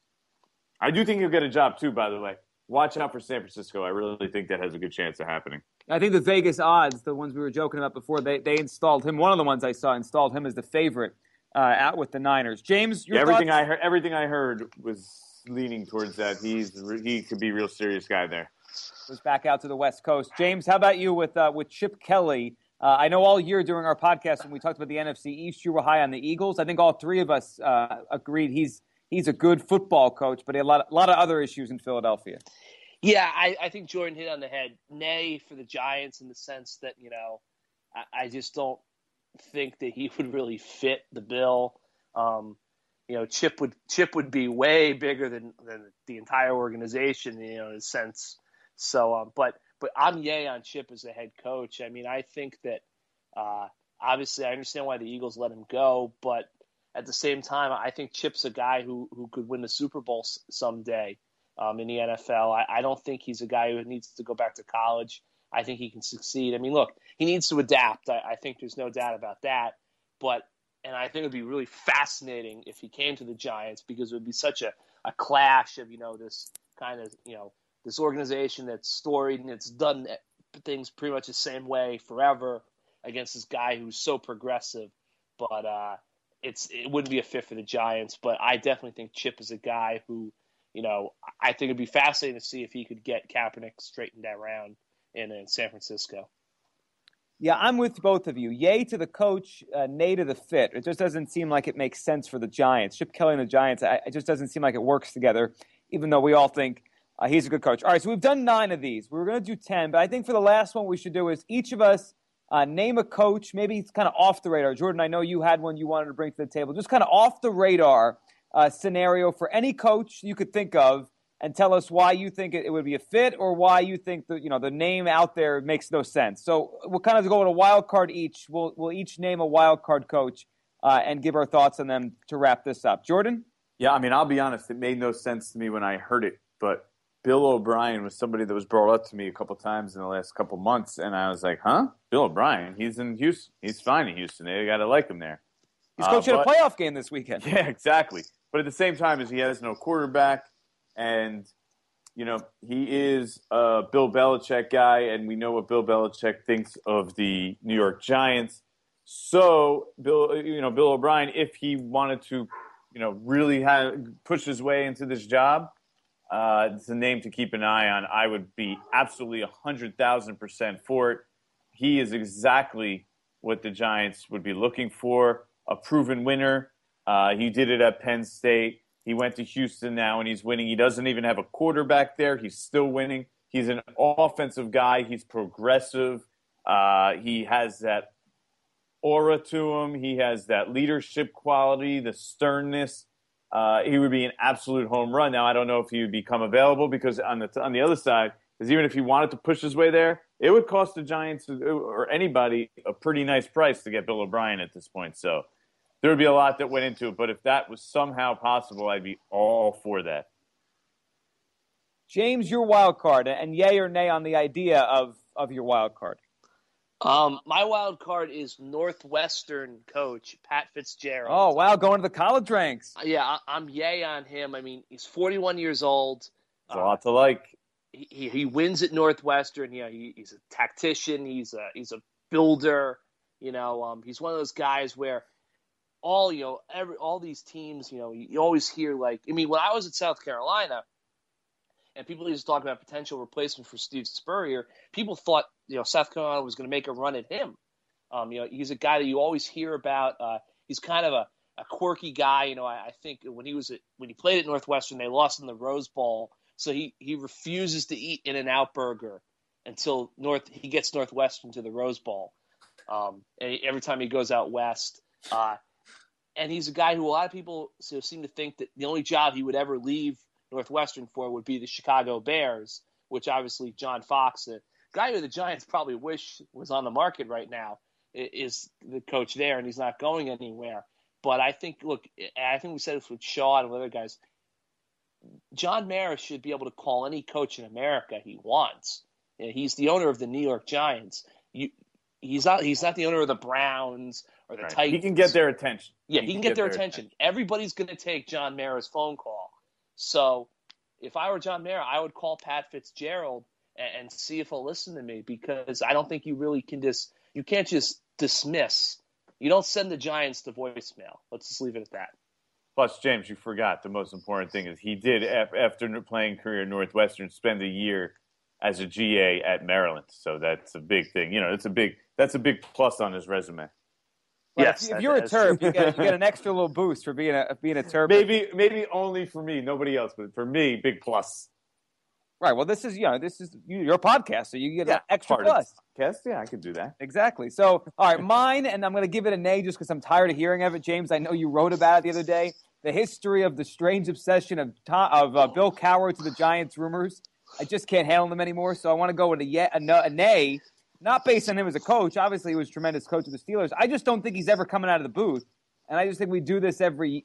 I do think he'll get a job too, by the way. Watch out for San Francisco. I really think that has a good chance of happening. I think the Vegas odds, the ones we were joking about before, they installed him. One of the ones I saw installed him as the favorite out with the Niners. James, your thoughts? Everything I heard was leaning towards that. He could be a real serious guy there. Goes back out to the West Coast. James, how about you with Chip Kelly? I know all year during our podcast when we talked about the NFC East, you were high on the Eagles. I think all three of us agreed he's a good football coach, but he had a lot of other issues in Philadelphia. Yeah, I think Jordan hit on the head. Nay for the Giants in the sense that, I just don't think that he would really fit the bill. Chip would be way bigger than the entire organization, in a sense. So, but I'm yay on Chip as a head coach. I mean, I think that obviously I understand why the Eagles let him go, but at the same time, I think Chip's a guy who could win the Super Bowl someday in the NFL. I don't think he's a guy who needs to go back to college. I think he can succeed. I mean, look, he needs to adapt. I think there's no doubt about that. And I think it would be really fascinating if he came to the Giants because it would be such a clash of, this kind of, this organization that's storied and it's done things pretty much the same way forever against this guy who's so progressive. But it wouldn't be a fit for the Giants. But I definitely think Chip is a guy who, I think it'd be fascinating to see if he could get Kaepernick straightened around in San Francisco. Yeah, I'm with both of you. Yay to the coach, nay to the fit. It just doesn't seem like it makes sense for the Giants. Chip Kelly and the Giants, it just doesn't seem like it works together, even though we all think he's a good coach. All right, so we've done 9 of these. We were going to do 10, but I think for the last one we should do is each of us name a coach. Maybe it's kind of off the radar. Jordan, I know you had one you wanted to bring to the table. Just kind of off the radar scenario for any coach you could think of, and tell us why you think it would be a fit or why you think the name out there makes no sense. So we'll kind of go with a wild card each. We'll each name a wild card coach and give our thoughts on them to wrap this up. Jordan? Yeah, I mean, I'll be honest. It made no sense to me when I heard it, but Bill O'Brien was somebody that was brought up to me a couple times in the last couple months, and I was like, huh? Bill O'Brien? He's in Houston. He's fine in Houston. They got to like him there. He's coaching a playoff game this weekend. Yeah, exactly. But at the same time, he has no quarterback. And, he is a Bill Belichick guy, and we know what Bill Belichick thinks of the New York Giants. So, Bill O'Brien, if he wanted to, really push his way into this job, it's a name to keep an eye on. I would be absolutely 100,000% for it. He is exactly what the Giants would be looking for, a proven winner. He did it at Penn State. He went to Houston now, and he's winning. He doesn't even have a quarterback there. He's still winning. He's an offensive guy. He's progressive. He has that aura to him. He has that leadership quality, the sternness. He would be an absolute home run. Now, I don't know if he would become available because on the other side, because even if he wanted to push his way there, it would cost the Giants or anybody a pretty nice price to get Bill O'Brien at this point. So there would be a lot that went into it, but if that was somehow possible, I'd be all for that. James, your wild card, and yay or nay on the idea of your wild card. My wild card is Northwestern coach Pat Fitzgerald. Oh, wow, going to the college ranks. Yeah, I'm yay on him. I mean, he's 41 years old. It's a lot to like. He wins at Northwestern. He's a tactician. He's a builder. He's one of those guys where all these teams, you always hear when I was at South Carolina and people used to talk about potential replacement for Steve Spurrier, people thought, South Carolina was going to make a run at him. He's a guy that you always hear about. He's kind of a quirky guy. I think when he played at Northwestern, they lost in the Rose Bowl. So he refuses to eat In-N-Out Burger until he gets Northwestern to the Rose Bowl. And every time he goes out west, and he's a guy who a lot of people seem to think that the only job he would ever leave Northwestern for would be the Chicago Bears, which obviously John Fox, the guy who the Giants probably wish was on the market right now, is the coach there, and he's not going anywhere. But I think we said this with Shaw and other guys, John Mara should be able to call any coach in America he wants. He's the owner of the New York Giants. He's not the owner of the Browns or the Titans. He can get their attention. Yeah, he can get their attention. Everybody's going to take John Mara's phone call. So if I were John Mara, I would call Pat Fitzgerald and see if he'll listen to me, because I don't think you really can you can't just dismiss. You don't send the Giants to voicemail. Let's just leave it at that. Plus, James, you forgot the most important thing is he did, after playing career at Northwestern, spend a year as a GA at Maryland. So that's a big thing. That's a big plus on his resume. Well, yes, if you're a Terp, you get an extra little boost for being a Terp. Maybe only for me, nobody else, but for me, big plus. Right. Well, this is your podcast, so you get an extra plus. Yeah, I could do that. Exactly. So, all right, mine, and I'm going to give it an A just because I'm tired of hearing of it. James, I know you wrote about it the other day. The history of the strange obsession of Bill Cowher to the Giants rumors. I just can't handle them anymore, so I want to go with an A, not based on him as a coach. Obviously, he was a tremendous coach of the Steelers. I just don't think he's ever coming out of the booth, and I just think we do this every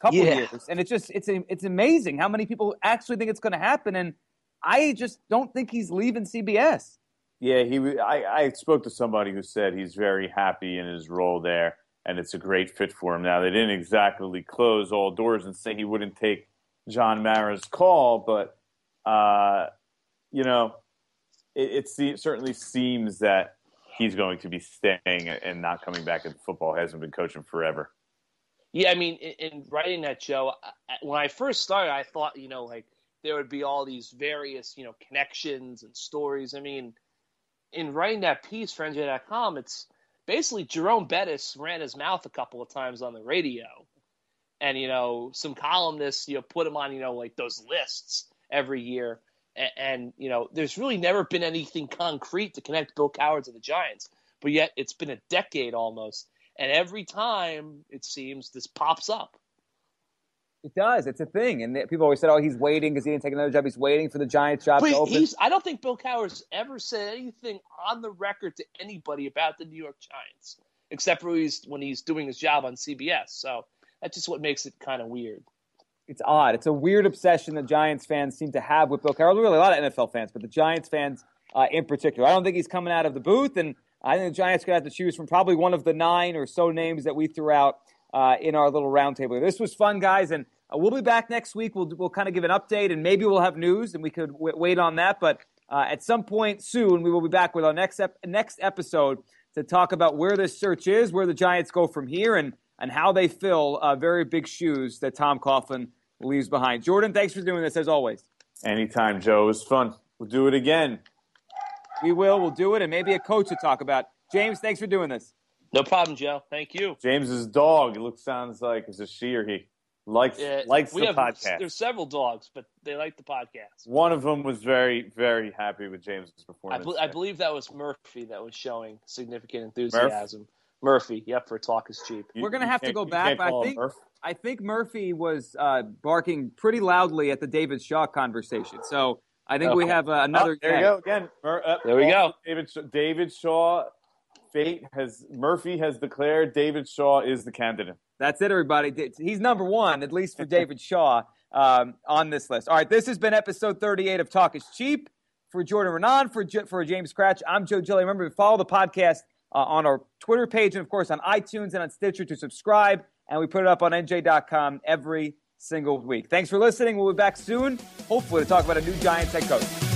couple of years. And it's amazing how many people actually think it's going to happen, and I just don't think he's leaving CBS. Yeah, I spoke to somebody who said he's very happy in his role there, and it's a great fit for him. Now, they didn't exactly close all doors and say he wouldn't take John Mara's call, but, it certainly seems that he's going to be staying and not coming back into football. He hasn't been coaching forever. Yeah, I mean, in writing that, Joe, when I first started, I thought, there would be all these various, connections and stories. I mean, in writing that piece for NJ.com, it's basically Jerome Bettis ran his mouth a couple of times on the radio. And, some columnists, put him on, those lists every year. And, there's really never been anything concrete to connect Bill Cowher to the Giants. But yet it's been a decade almost. And every time, it seems, this pops up. It does. It's a thing. And people always said, he's waiting because he didn't take another job. He's waiting for the Giants job to open. I don't think Bill Cowher's ever said anything on the record to anybody about the New York Giants, except for when he's doing his job on CBS. So that's just what makes it kind of weird. It's odd. It's a weird obsession that Giants fans seem to have with Bill Cowher. Really, a lot of NFL fans, but the Giants fans in particular. I don't think he's coming out of the booth, and I think the Giants could have to choose from probably one of the 9 or so names that we threw out in our little roundtable. This was fun, guys, and we'll be back next week. We'll kind of give an update, and maybe we'll have news, and we could wait on that. But at some point soon, we will be back with our next episode to talk about where this search is, where the Giants go from here, and how they fill very big shoes that Tom Coughlin leaves behind. Jordan, thanks for doing this, as always. Anytime, Joe. It was fun. We'll do it again. We will. We'll do it, and maybe a coach to talk about. James, thanks for doing this. No problem, Joe. Thank you. James's dog, sounds like, is it she or he? Likes the podcast. There's several dogs, but they like the podcast. One of them was very, very happy with James's performance. I believe that was Murphy that was showing significant enthusiasm. Murphy, yep, for Talk is Cheap. We're going to have to go back, but I think Murphy was barking pretty loudly at the David Shaw conversation. So I think we have another. There you go again. There we go. David Shaw. Murphy has declared David Shaw is the candidate. That's it, everybody. He's number one, at least for David Shaw, on this list. All right, this has been episode 38 of Talk is Cheap. For Jordan Renan, for James Cratch, I'm Joe Gilly. Remember to follow the podcast on our Twitter page and, of course, on iTunes and on Stitcher to subscribe. And we put it up on NJ.com every single week. Thanks for listening. We'll be back soon, hopefully, to talk about a new Giants head coach.